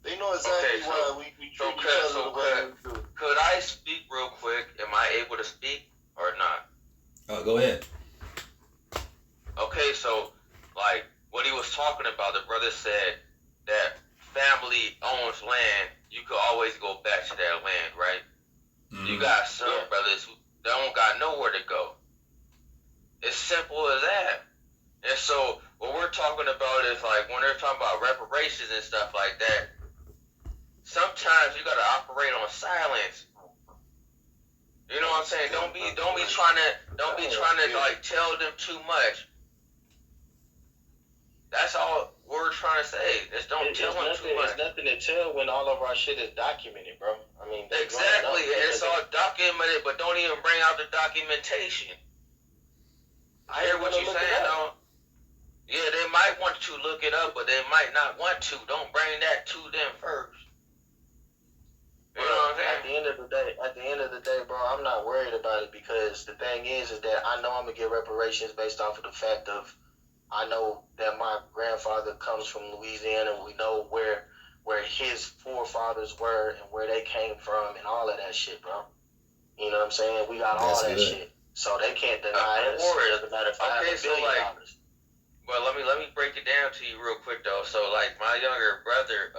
They know exactly why we treat each other the way we do. Could I speak real quick? Am I able to speak or not? Go ahead. Okay, so like what he was talking about, the brother said that family owns land. You could always go back to that land, right? Mm-hmm. You got some brothers who don't got nowhere to go. It's simple as that. And so what we're talking about is like when they're talking about reparations and stuff like that, sometimes you gotta operate on silence. You know what I'm saying? Don't be trying to like tell them too much. That's all we're trying to say. Just don't tell them too much. There's nothing to tell when all of our shit is documented, bro. I mean, exactly. It's all documented, but don't even bring out the documentation. I hear what you're saying, though. Yeah, they might want to look it up, but they might not want to. Don't bring that to them first. You know what I'm saying? At the end of the day, bro, I'm not worried about it because the thing is that I know I'm gonna get reparations based off of the fact of I know that my grandfather comes from Louisiana, and we know where his forefathers were and where they came from and all of that shit, bro. You know what I'm saying? We got all that shit. So they can't deny us. It doesn't matter if I have $1 billion. Well, let me break it down to you real quick though. So like my younger brother,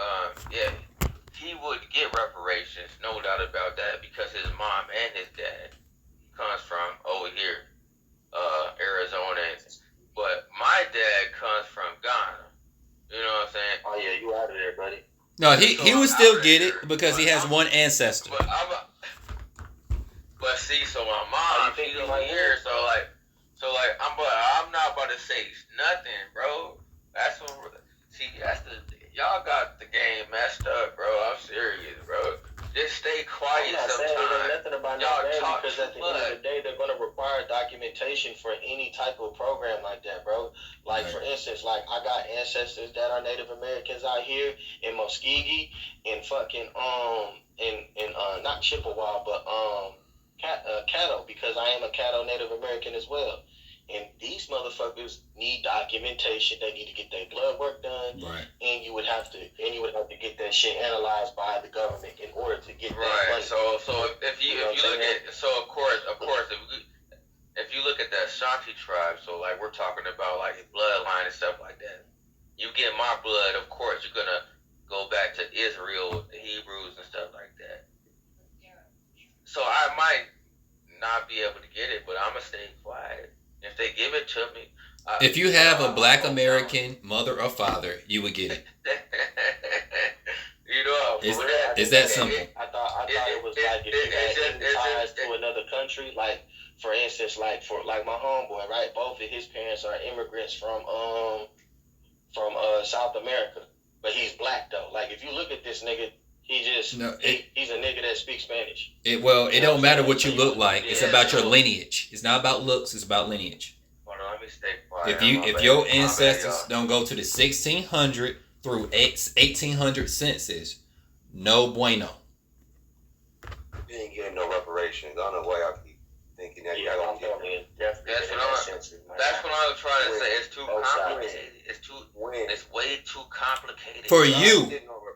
he would get reparations, no doubt about that, because his mom and his dad comes from over here, Arizona. But my dad comes from Ghana. You know what I'm saying? Oh yeah, you out of there, buddy. No, he would still get it because he has one ancestor. But see, so my mom, she's over here, so I'm not about to say nothing, bro. That's y'all got the game messed up, bro. I'm serious, bro. Just stay quiet sometimes. I'm not saying nothing about that because at the end of the day, they're going to require documentation for any type of program like that, bro. Like, for instance, like, I got ancestors that are Native Americans out here in Muskegee, in fucking, not Chippewa, but, Caddo, because I am a Caddo Native American as well. And these motherfuckers need documentation. They need to get their blood work done, right? And you would have to get that shit analyzed by the government in order to get that money. So if you look at of course if you look at the Ashanti tribe, so like we're talking about like bloodline and stuff like that. You get my blood, of course you're gonna go back to Israel, the Hebrews and stuff like that. So I might not be able to get it, but I'm gonna stay quiet. If they give it to me, if you have a Black American mother or father, you would get it. You know, is that simple? I thought it was like if you had ties to another country, like for instance, like my homeboy, right? Both of his parents are immigrants from South America, but he's black though. Like if you look at this nigga. He's a nigga that speaks Spanish. It don't matter what you look like. It's about your lineage. It's not about looks. It's about lineage. Hold on, let me stay quiet. If your ancestors don't go to the 1600 through 1800 census, no bueno. You ain't getting no reparations. I don't know why I keep thinking that. That's what I was trying to say. It's too complicated. It's way too complicated. For you.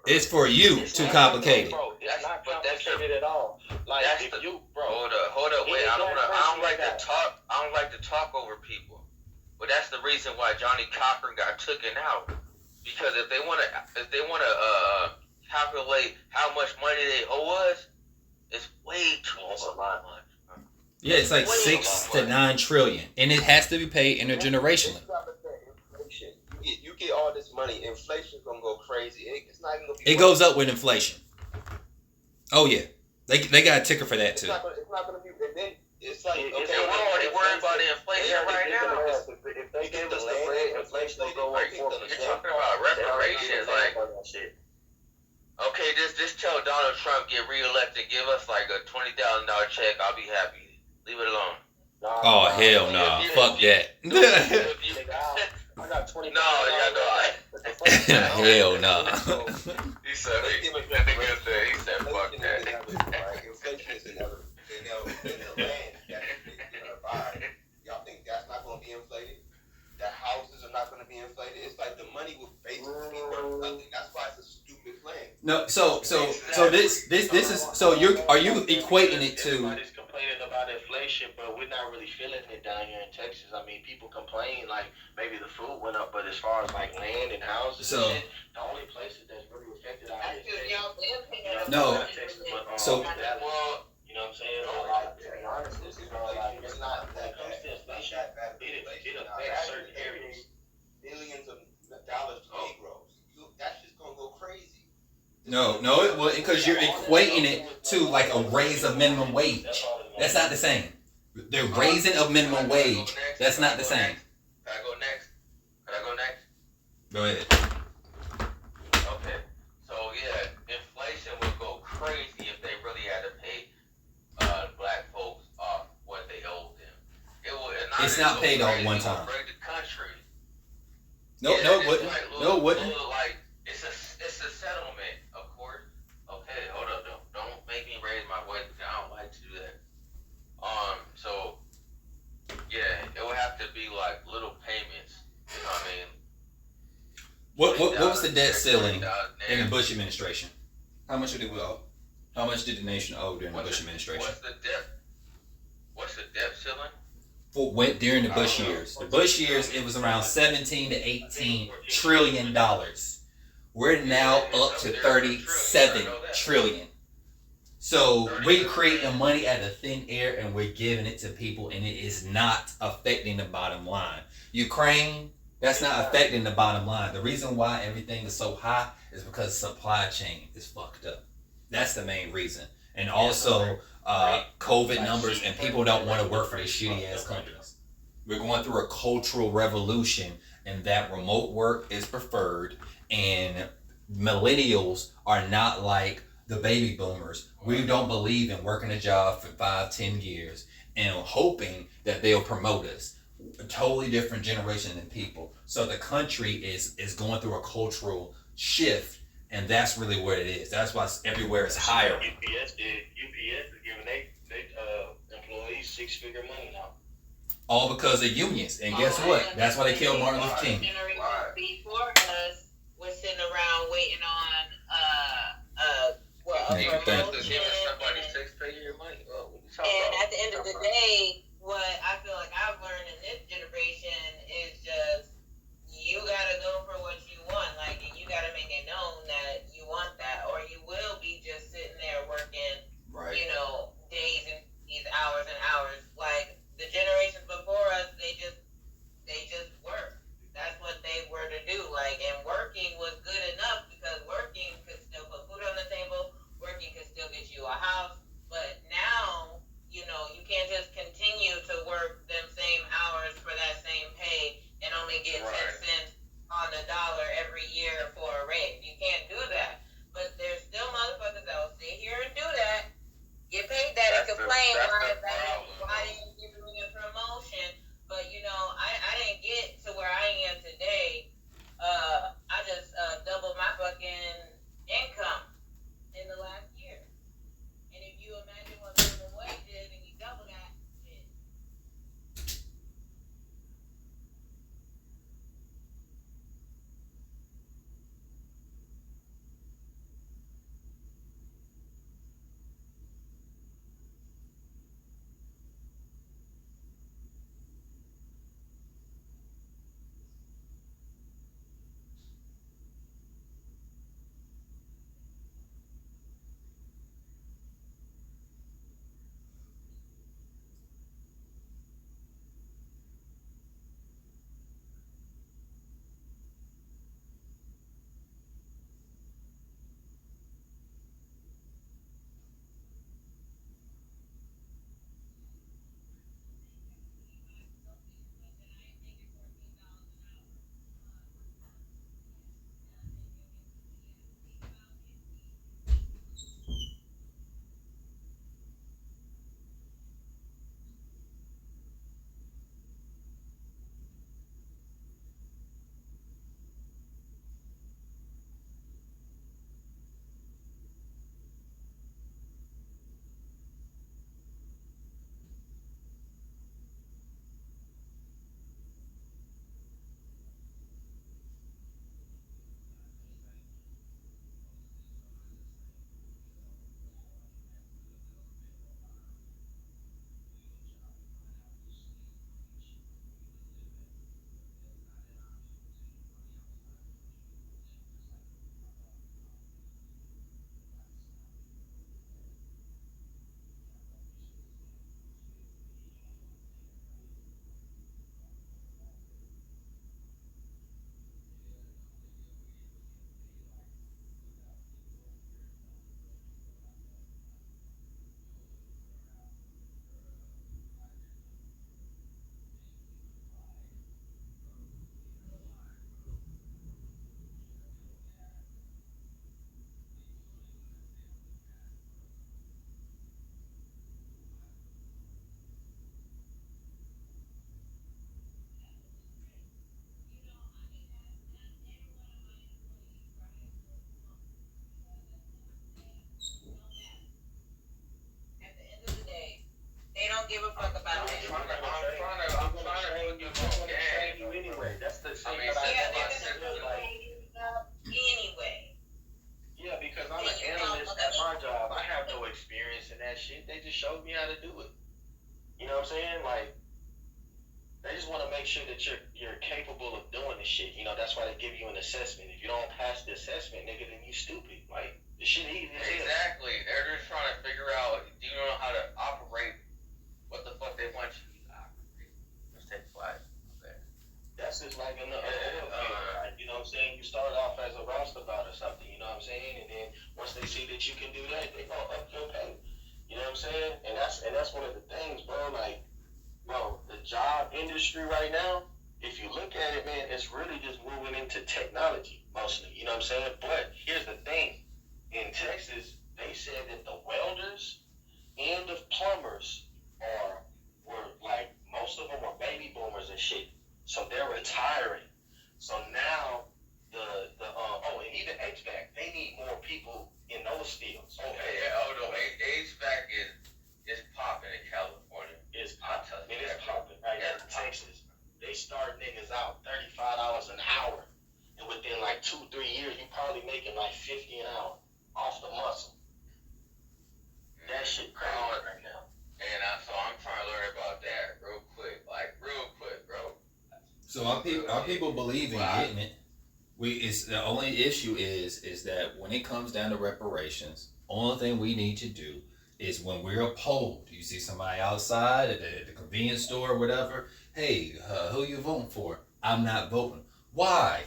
It's for you. Too complicated. Bro, it's not complicated at all. Like if you, bro. Hold up. Wait, I don't like to talk. I don't like to talk over people. But that's the reason why Johnny Cochran got taken out. Because if they wanna calculate how much money they owe us, It's way too much. Yeah, it's like 6 to 9 trillion, and it has to be paid intergenerationally. Inflation. You get all this money. Inflation's gonna go crazy. It's not even gonna be. It goes up with inflation. Oh yeah, they got a ticker for that too. It's not gonna be. And then it's like we're already worried about the inflation right now. If they give us the bread, inflation will go up 4%. You're talking about reparations, like. Okay, just tell Donald Trump get reelected, give us like a $20,000 check. I'll be happy. Leave it alone. Oh hell no! Fuck that. I got 20. No, hell no. He said, he said, fuck that. Inflation is inevitable. The land that you're gonna buy, y'all think that's not gonna be inflated? The houses are not gonna be inflated. It's like the money will basically be worth nothing. That's why it's a stupid plan. No, so this is so are you equating it to? Everybody's complaining about inflation, but we're not really feeling it down here in Texas. I mean, people complain like maybe the food went up, but as far as like land and houses and shit, the only places that's really affected out here is Texas. No. Texas, but, So you know what I'm saying? Like, to be honest, this is like it's not when it comes to inflation, it affects certain areas. Millions of dollars to Negroes. That's just gonna go crazy. no, it wouldn't, because you're equating it to like a raise of minimum wage. That's not the same. They're raising a minimum wage. That's not the same. Can I go next? Go ahead. Okay. So yeah, inflation would go crazy if they really had to pay black folks what they owed them. It's not paid all at one time. Break the country. No, it wouldn't. No, it wouldn't. Like it's a settlement, of course. Okay, hold up, don't make me raise my voice. I don't like to do that. So yeah, it would have to be like little payments. You know what I mean? What was the debt ceiling in the Bush administration? How much did we owe? How much did the nation owe during the Bush administration? What's the debt ceiling? During the Bush years. The Bush years, it was around 17 to 18 trillion dollars. We're now up to 37 trillion. So we're creating money out of thin air and we're giving it to people, and it is not affecting the bottom line. Ukraine, that's not affecting the bottom line. The reason why everything is so high is because supply chain is fucked up. That's the main reason. And also COVID numbers, and people don't want to work for these shitty ass companies. We're going through a cultural revolution, and that remote work is preferred, and millennials are not like the baby boomers. We don't believe in working a job for 5-10 years and hoping that they'll promote us. A totally different generation than people. So the country is going through a cultural shift, and that's really what it is. That's why everywhere is hiring. UPS is giving they employees 6-figure money now. All because of unions. And guess what? That's why they killed Martin Luther King. Generation before us was sitting around waiting on promotion. And at the end of the day, what I feel like I've learned in this generation is just you gotta go for what you want. Like, you gotta make it known that you want that, or you will be just sitting there working, days and these hours and hours. Like the generations before us, they just work. That's what they were to do. Like, and working was good enough because working could still put food on the table. Working could still get you a house. But now, you can't just continue to work them same hours for that same pay and only get 10 cents on the dollar every year for a raise. You can't do that. But there's still motherfuckers that will sit here and do that, get paid that, and complain why didn't you give me a promotion? But I didn't get to where I am today. I just doubled my fucking income in the last year. And my job, I have no experience in that shit. They just showed me how to do it. You know what I'm saying? Like, they just want to make sure that you're capable of doing the shit. You know, that's why they give you an assessment. If you don't pass the assessment, nigga, then you stupid. Like, the shit easy as hell. Exactly. They're just trying to figure out, do you know how to operate? What the fuck they want you to operate? Let's take flies. That's just like in the oil field, you know what I'm saying? You start off as a roustabout or something, you know what I'm saying? And then once they see that you can do that, they gonna up your pay. You know what I'm saying? And that's one of the things, bro. Like, bro, the job industry right now, if you look at it, man, it's really just moving into technology mostly. You know what I'm saying? But here's the thing: in Texas, they said that the welders and the plumbers were like, most of them were baby boomers and shit. So they're retiring. So now and even HVAC, they need more people in those fields. Okay, yeah, no, HVAC is popping in California. It's popping. It is popping right here in Texas. They start niggas out $35 an hour, and within like 2-3 years, you probably making like $50 an hour off the muscle. That shit crazy right now. And so I'm trying to learn about that real quick, bro. So our people believe in getting it. It's the only issue is that when it comes down to reparations, only thing we need to do is when we're polled, you see somebody outside at the convenience store or whatever, hey, who you voting for? I'm not voting. Why?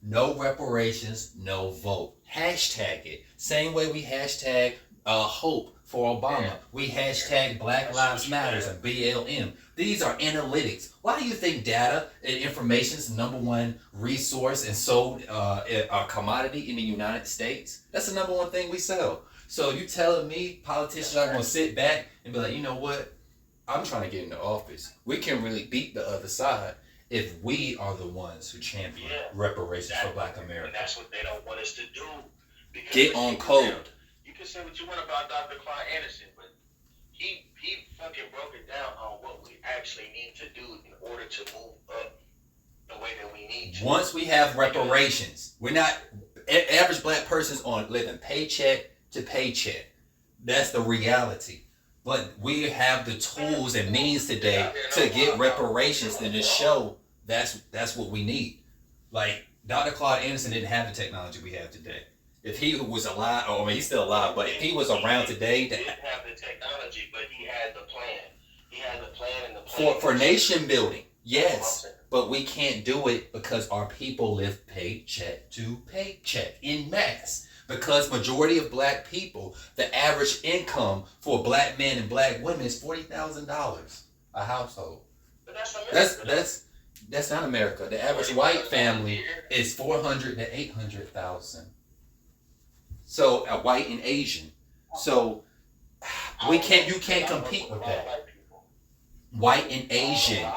No reparations, no vote. Hashtag it. Same way we hashtag hope for Obama. We hashtag Black Lives Matters and BLM. These are analytics. Why do you think data and information is the number one resource and sold a commodity in the United States? That's the number one thing we sell. So you telling me politicians are going to sit back and be like, you know what? I'm trying to get into office. We can really beat the other side if we are the ones who champion reparations for Black America. And that's what they don't want us to do. Get on code. You can say what you want about Dr. Clyde Anderson, but he fucking broke it down on what we actually need to do in order to move up the way that we need to. Once we have reparations, we're not, average Black person's on living paycheck to paycheck. That's the reality. But we have the tools and means today to get reparations and to show that's what we need. Like, Dr. Claude Anderson didn't have the technology we have today. If he was alive, he's still alive, but if he was around today... He didn't have the technology, but he had the plan. He had the plan and the plan. For nation building, yes. But we can't do it because our people live paycheck to paycheck in mass. Because majority of Black people, the average income for Black men and Black women is $40,000 a household. But that's America. That's not America. The average white family is $400,000 to $800,000. So a white and Asian. So you can't compete with that. White and Asian.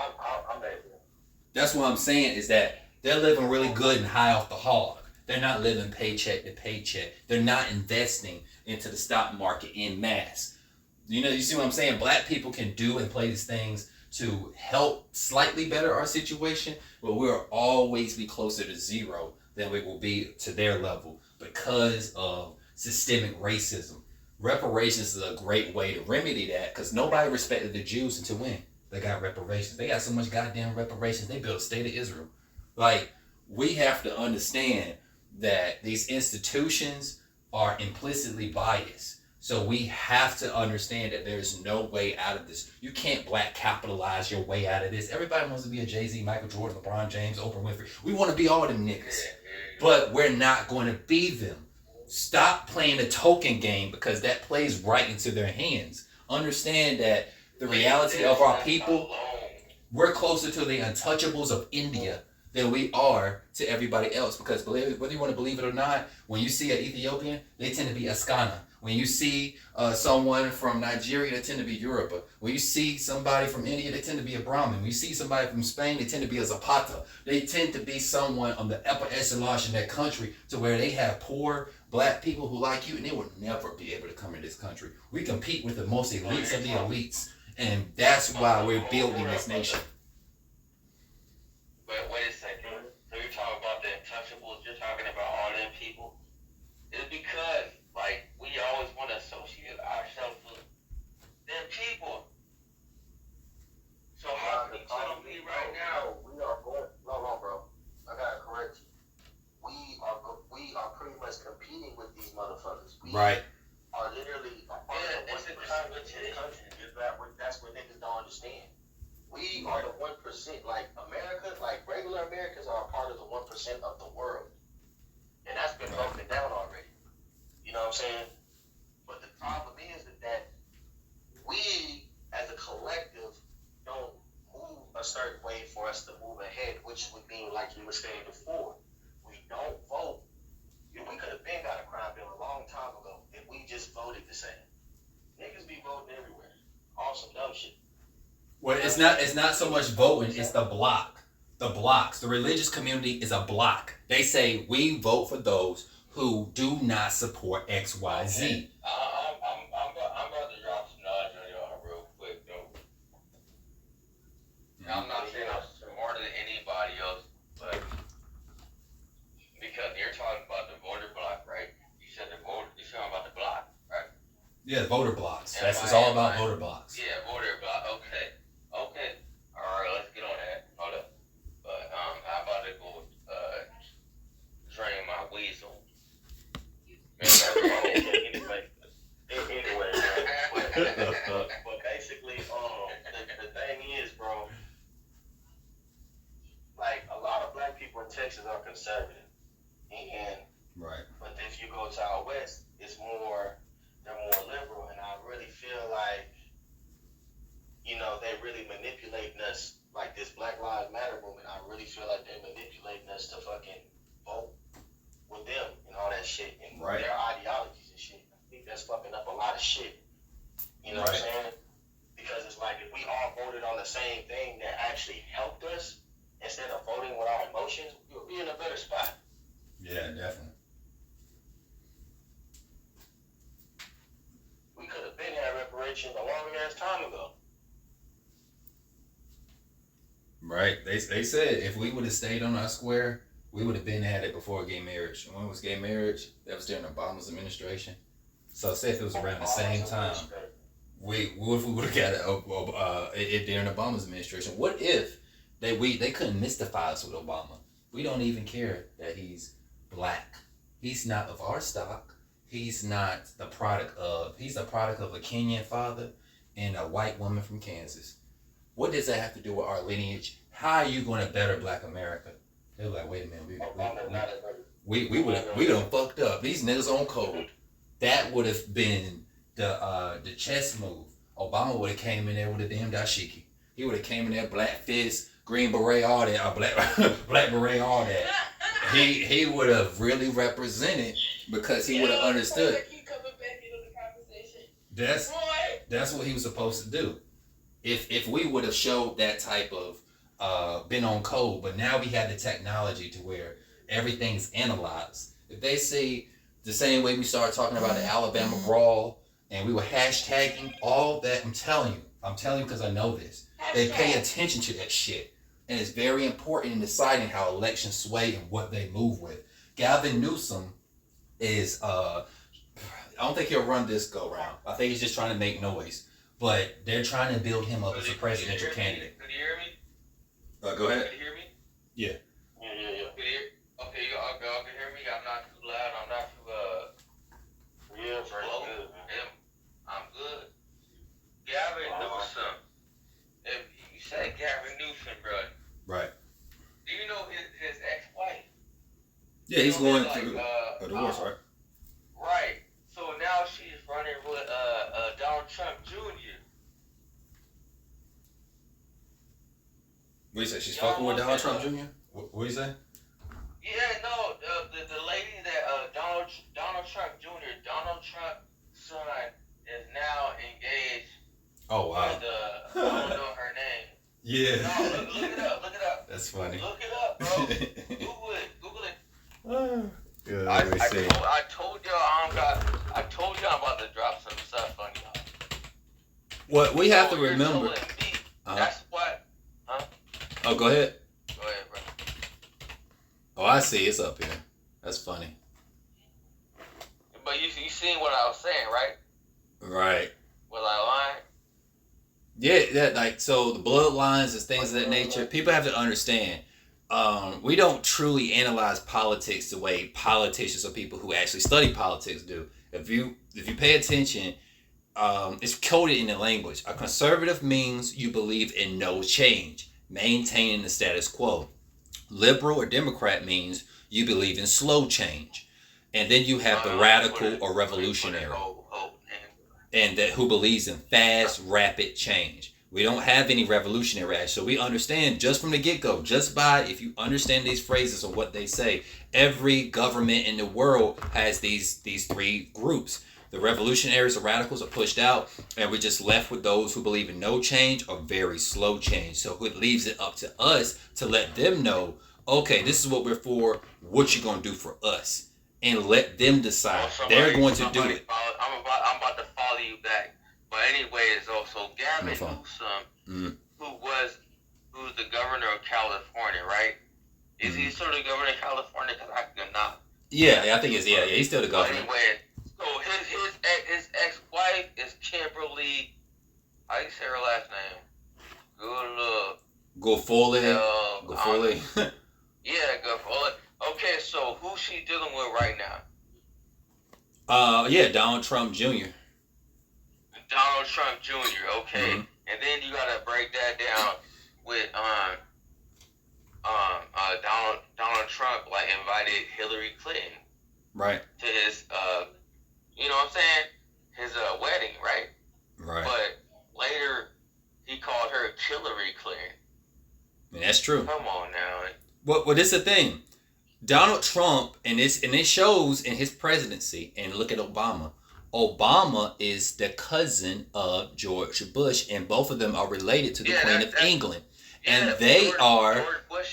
That's what I'm saying is that they're living really good and high off the hog. They're not living paycheck to paycheck. They're not investing into the stock market in mass. You know, you see what I'm saying? Black people can do and play these things to help slightly better our situation, but we'll always be closer to zero than we will be to their level because of systemic racism. Reparations is a great way to remedy that because nobody respected the Jews until when? They got reparations. They got so much goddamn reparations. They built a state of Israel. Like, we have to understand that these institutions are implicitly biased. So we have to understand that there's no way out of this. You can't Black capitalize your way out of this. Everybody wants to be a Jay-Z, Michael Jordan, LeBron James, Oprah Winfrey. We want to be all them niggas. But we're not going to be them. Stop playing the token game because that plays right into their hands. Understand that the reality of our people, we're closer to the untouchables of India than we are to everybody else. Because whether you want to believe it or not, when you see an Ethiopian, they tend to be Askana. When you see someone from Nigeria, they tend to be Yoruba. When you see somebody from India, they tend to be a Brahmin. When you see somebody from Spain, they tend to be a Zapata. They tend to be someone on the upper echelon in that country to where they have poor Black people who like you, and they will never be able to come in this country. We compete with the most elites of the elites, and that's why we're building this nation. But wait a second. So you're talking about the untouchables, you're talking about all them people. It's because, like, we always want to understand. We are the 1%. Like America, like regular Americans are a part of the 1% of the world, and that's been broken down already. You know what I'm saying? But the problem is that we, as a collective, don't move a certain way for us to move ahead, which would mean, like you were saying before, we don't vote. We could have been got a crime bill a long time ago if we just voted the same. Niggas be voting everywhere. All some dumb shit. Well, it's not so much voting, it's the block. The blocks. The religious community is a block. They say we vote for those who do not support XYZ. Okay. I'm about to drop some knowledge on y'all real quick, though. Now, I'm not saying I'm smarter than anybody else, but because you're talking about the voter block, right? You're talking about the block, right? Yeah, voter blocks. It's all about voter blocks. Yeah, voter block. Okay. All right, let's get on that. Hold up. But I'm about to go drain my weasel. Anyway, but basically, the thing is, bro, like a lot of black people in Texas are conservative, and right. But if you go to our west, they're more liberal, and I really feel like, you know, they really manipulating us. Like this Black Lives Matter movement, I really feel like they're manipulating us to fucking vote with them and all that shit and their ideologies and shit. I think that's fucking up a lot of shit. You know what I'm saying? Because it's like if we all voted on the same thing that actually helped us instead of voting with our emotions, we would be in a better spot. Yeah, definitely. We could have been had reparations a long ass time ago. Right. They said if we would have stayed on our square, we would have been at it before gay marriage. When was gay marriage? That was during Obama's administration. So say if it was around the same time, what if we would have got it during Obama's administration? What if they couldn't mystify us with Obama? We don't even care that he's black. He's not of our stock. He's not the product of. He's a product of a Kenyan father and a white woman from Kansas. What does that have to do with our lineage? How are you going to better Black America? They're like, wait a minute, we done fucked up. These niggas on code. That would have been the chess move. Obama would have came in there with a damn dashiki. He would have came in there, black fist, green beret, all that, black beret, all that. He would have really represented because he would have understood. That's what he was supposed to do. If we would have showed that type of been on code, but now we have the technology to where everything's analyzed. If they see the same way we started talking about the Alabama brawl and we were hashtagging all that, I'm telling you because I know this. They pay attention to that shit. And it's very important in deciding how elections sway and what they move with. Gavin Newsom is, I don't think he'll run this go round. I think he's just trying to make noise. But they're trying to build him up as a presidential candidate. Can you hear me? Go ahead. Can you hear me? Yeah. Can you hear? Okay, y'all can hear me. I'm not too loud. I'm not too low. I'm good. Gavin Newsom. If you say Gavin Newsom, bro. Right. Do you know his ex-wife? Yeah, he's going through a divorce, right? Right. So now she's running with Donald Trump Jr. What do you say? She's fucking with Donald Trump Jr.? What do you say? Yeah, no, the lady that Donald Trump Jr. Donald Trump's son is now engaged. Oh wow. With, I don't know her name. Yeah. No, look it up. That's funny. Look it up, bro. Google it. Good. I told y'all I'm about to drop some stuff on y'all. What we have to remember. That's what. Huh? Oh, go ahead. Go ahead, bro. Oh, I see. It's up here. That's funny. But you seen what I was saying, right? Right. Was I lying? Yeah, so the bloodlines and things of that nature. People have to understand. We don't truly analyze politics the way politicians or people who actually study politics do. If you pay attention, it's coded in the language. A conservative means you believe in no change, maintaining the status quo. Liberal or Democrat means you believe in slow change. And then you have the radical or revolutionary, and that who believes in fast, rapid change. We don't have any revolutionary action. So we understand just from the get-go, just by, if you understand these phrases or what they say, every government in the world has these three groups. The revolutionaries, the radicals are pushed out, and we're just left with those who believe in no change or very slow change. So it leaves it up to us to let them know, okay, this is what we're for, what you going to do for us. And let them decide. They're going to do it. I'm about to follow you back. But anyways, also Gavin Newsom, who's the governor of California, right? Is he still the governor of California? Because I cannot. Yeah, I think he's still the governor. But anyway, so his ex-wife is Kimberly. How do you say her last name? Gofole. Yeah, Gofole. Okay, so who's she dealing with right now? Donald Trump Jr. Donald Trump Jr. Okay, and then you gotta break that down with Donald Trump like invited Hillary Clinton to his you know what I'm saying, his wedding, right? But later he called her Hillary Clinton. And that's true. Come on now. Well, this is the thing. Donald Trump, and it shows in his presidency, and look at Obama. Obama is the cousin of George Bush, and both of them are related to the Queen of England. And they are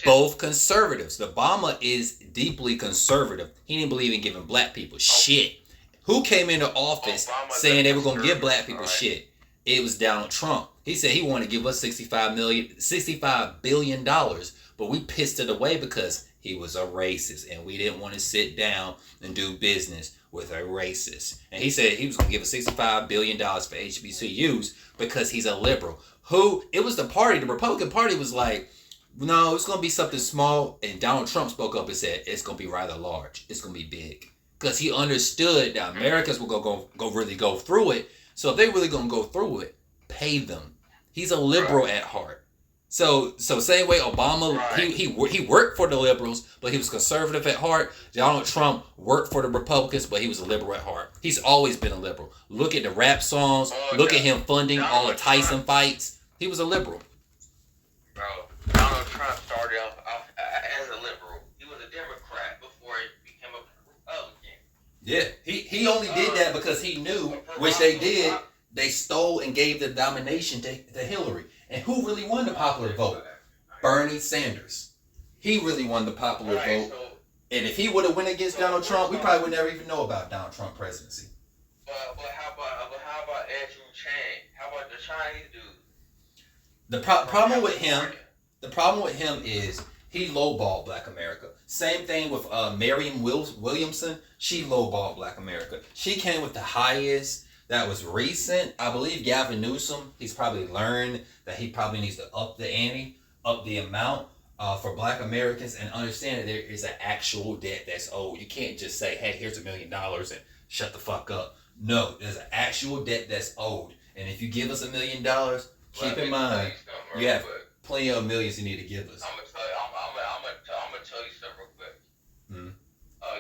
both conservatives. Obama is deeply conservative. He didn't believe in giving black people shit. Who came into office saying they were going to give black people shit? It was Donald Trump. He said he wanted to give us $65 billion, but we pissed it away because he was a racist, and we didn't want to sit down and do business with a racist. And he said he was going to give us $65 billion for HBCUs because he's a liberal. It was the Republican Party was like, no, it's going to be something small. And Donald Trump spoke up and said, it's going to be rather large. It's going to be big. Because he understood that Americans will really go through it. So if they really going to go through it, pay them. He's a liberal at heart. So same way Obama, he worked for the liberals, but he was conservative at heart. Donald Trump worked for the Republicans, but he was a liberal at heart. He's always been a liberal. Look at the rap songs. Look at him funding all the Tyson fights. He was a liberal. Bro, Donald Trump started off as a liberal. He was a Democrat before he became a Republican. Yeah, he only did that because he knew, which they did. They stole and gave the nomination to Hillary. And who really won the popular vote? Bernie Sanders. He really won the popular vote. And if he would have went against Donald Trump, we probably would never even know about Donald Trump presidency. But how about Andrew Chang? How about the Chinese dude? The problem with him is he lowballed Black America. Same thing with Marianne Williamson. She lowballed Black America. She came with the highest. That was recent. I believe Gavin Newsom, he's probably learned that he probably needs to up the ante, up the amount for Black Americans, and understand that there is an actual debt that's owed. You can't just say, hey, here's $1 million and shut the fuck up. No, there's an actual debt that's owed. And if you give us $1 million, keep in mind, you have plenty of millions you need to give us. I'm gonna tell you something real quick.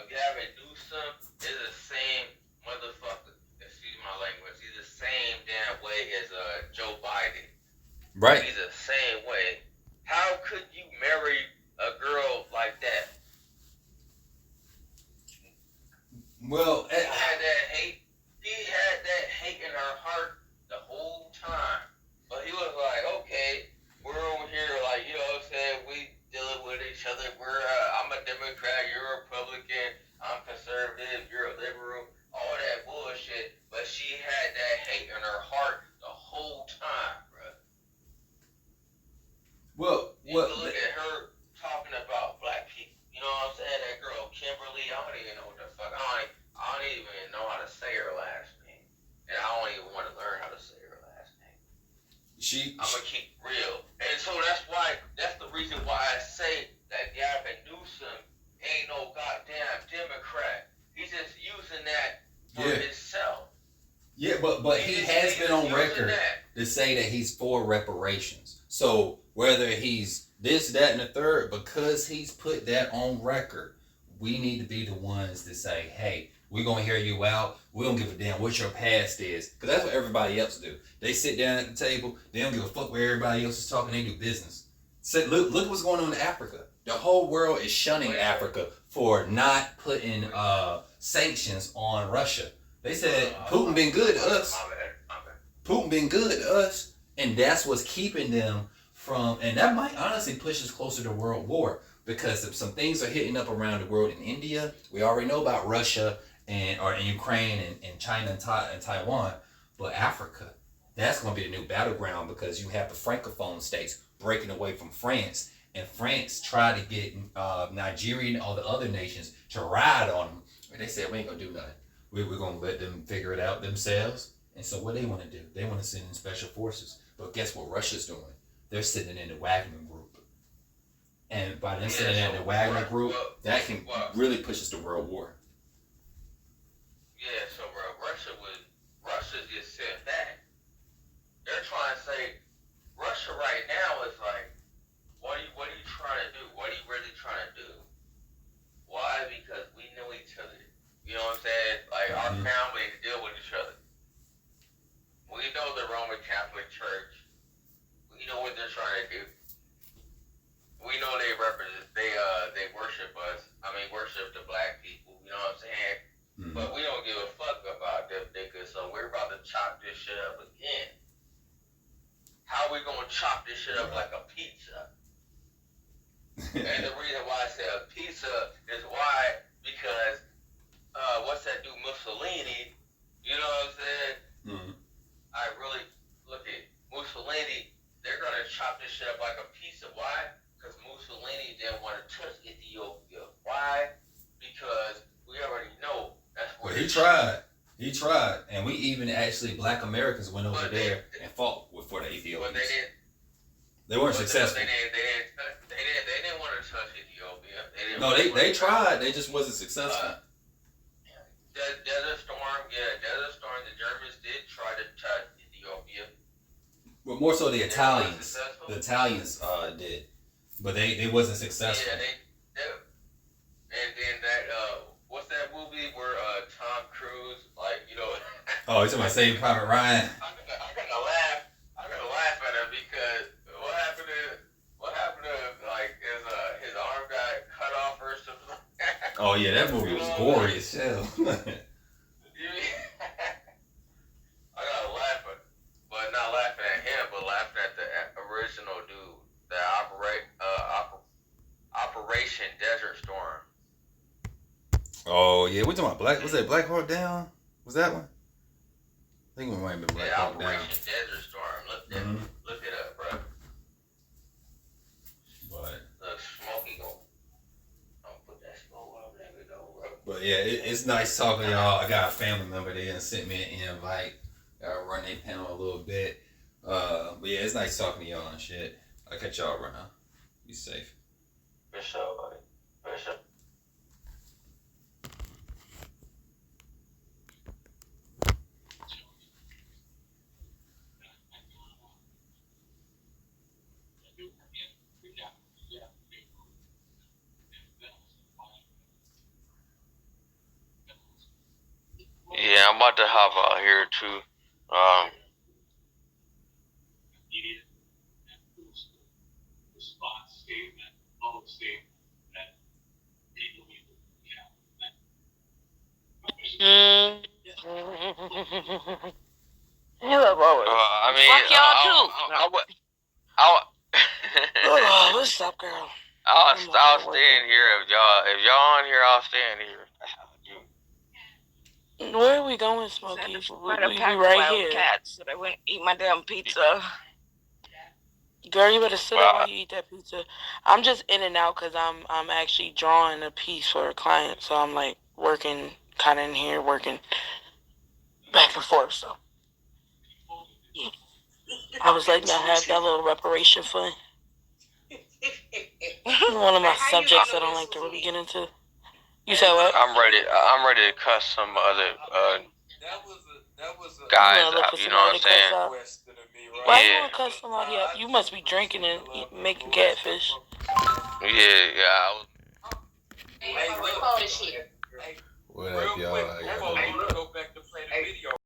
Gavin Newsom is the same motherfucker. Excuse my language. He's the same damn way as Joe Biden. Right. He's the same way. How could you marry a girl like that? Well, He had that hate in her heart the whole time. But he was like, okay, we're over here, like, you know what I'm saying? We dealing with each other. I'm a Democrat, you're a Republican, I'm conservative, you're a liberal, all that bullshit. But she had that hate in her heart the whole time, bro. You can look at her talking about black people. You know what I'm saying? That girl, Kimberly, I don't even know what the fuck. I don't even know how to say her last name. And I don't even want to learn how to say her last name. I'm going to keep real. And so that's the reason why I say that Gavin Newsom ain't no goddamn Democrat. He's just using that for himself. Yeah, but he has been on record to say that he's for reparations. So whether he's this, that, and the third, because he's put that on record, we need to be the ones to say, hey, we're going to hear you out. We don't give a damn what your past is. Because that's what everybody else do. They sit down at the table. They don't give a fuck where everybody else is talking. They do business. So look what's going on in Africa. The whole world is shunning Africa for not putting sanctions on Russia. They said Putin been good to us. Putin been good to us. And that's what's keeping them from, and that might honestly push us closer to world war. Because if some things are hitting up around the world in India, we already know about Russia or in Ukraine and China and Taiwan. But Africa, that's going to be the new battleground because you have the Francophone states breaking away from France. And France tried to get Nigeria and all the other nations to ride on them. And they said, we ain't going to do nothing. We're going to let them figure it out themselves. And so what they want to do, they want to send in special forces. But guess what Russia's doing? They're sitting in the Wagner Group. And by them sitting in the Wagner Group, that can really push us to world war. Yeah, so bro, Russia just said that. They're trying to say, Russia right now is like, what are you trying to do? What are you really trying to do? Why? Because we know each other. You know what I'm saying? Like, our families deal with each other. We know the Roman Catholic Church. We know what they're trying to do. We know they represent, they worship us. I mean, worship the black people. You know what I'm saying? Mm-hmm. But we don't give a fuck about them niggas, so we're about to chop this shit up again. How we gonna chop this shit up like a pizza? And the reason why I say a pizza is why, because what's that dude Mussolini? You know what I'm saying? Mm-hmm. I really look at Mussolini. They're gonna chop this shit up like a pizza. Why? Because Mussolini didn't want to touch Ethiopia. Why? Because we already know that's where he tried. He tried, and we even actually black Americans went over there and fought for the Ethiopians. But they weren't successful. They didn't want to touch No, Ethiopia. they tried. They just wasn't successful. Desert Storm. The Germans did try to touch Ethiopia. But more so the Italians. The Italians did, but they wasn't successful. Yeah, and then that what's that movie where Tom Cruise, like, you know? Oh, you're talking about Saving Private Ryan? I'm gonna laugh at him because what happened to like his arm got cut off or something? Oh yeah, that movie was gory as hell. I gotta laugh at, but not laughing at him, but laughing at the original dude that Operation Desert Storm. Oh yeah, we talking about Black? Was that Black Hawk Down? Was that one? I think it might have been Black Hawk Down. Operation Desert Storm. Look it up, bro. But look, Smokey go. Don't put that smoke on there, bro. But yeah, it's nice talking to y'all. I got a family member there and sent me an invite. Gotta run their panel a little bit. But yeah, it's nice talking to y'all and shit. I'll catch y'all around. Be safe. For sure, buddy. For sure. Yeah, I'm about to hop out here too. I mean, fuck y'all too. Oh, what's up, girl? I'll stay in here if y'all on here. I'll stay in here. Where are we going, Smokey? We right here. Cats, so they wouldn't eat my damn pizza. Girl, you better sit down while you eat that pizza. I'm just in and out because I'm actually drawing a piece for a client, so I'm like working kind of in here, working back and forth. So I was letting y'all have that little reparation fund. One of my subjects I don't like to really get into. You said what? I'm ready to cuss some other. That was a guys out. You know what I'm saying? Why you want to cut somebody up? You must be drinking and making catfish. Yeah. What up, y'all?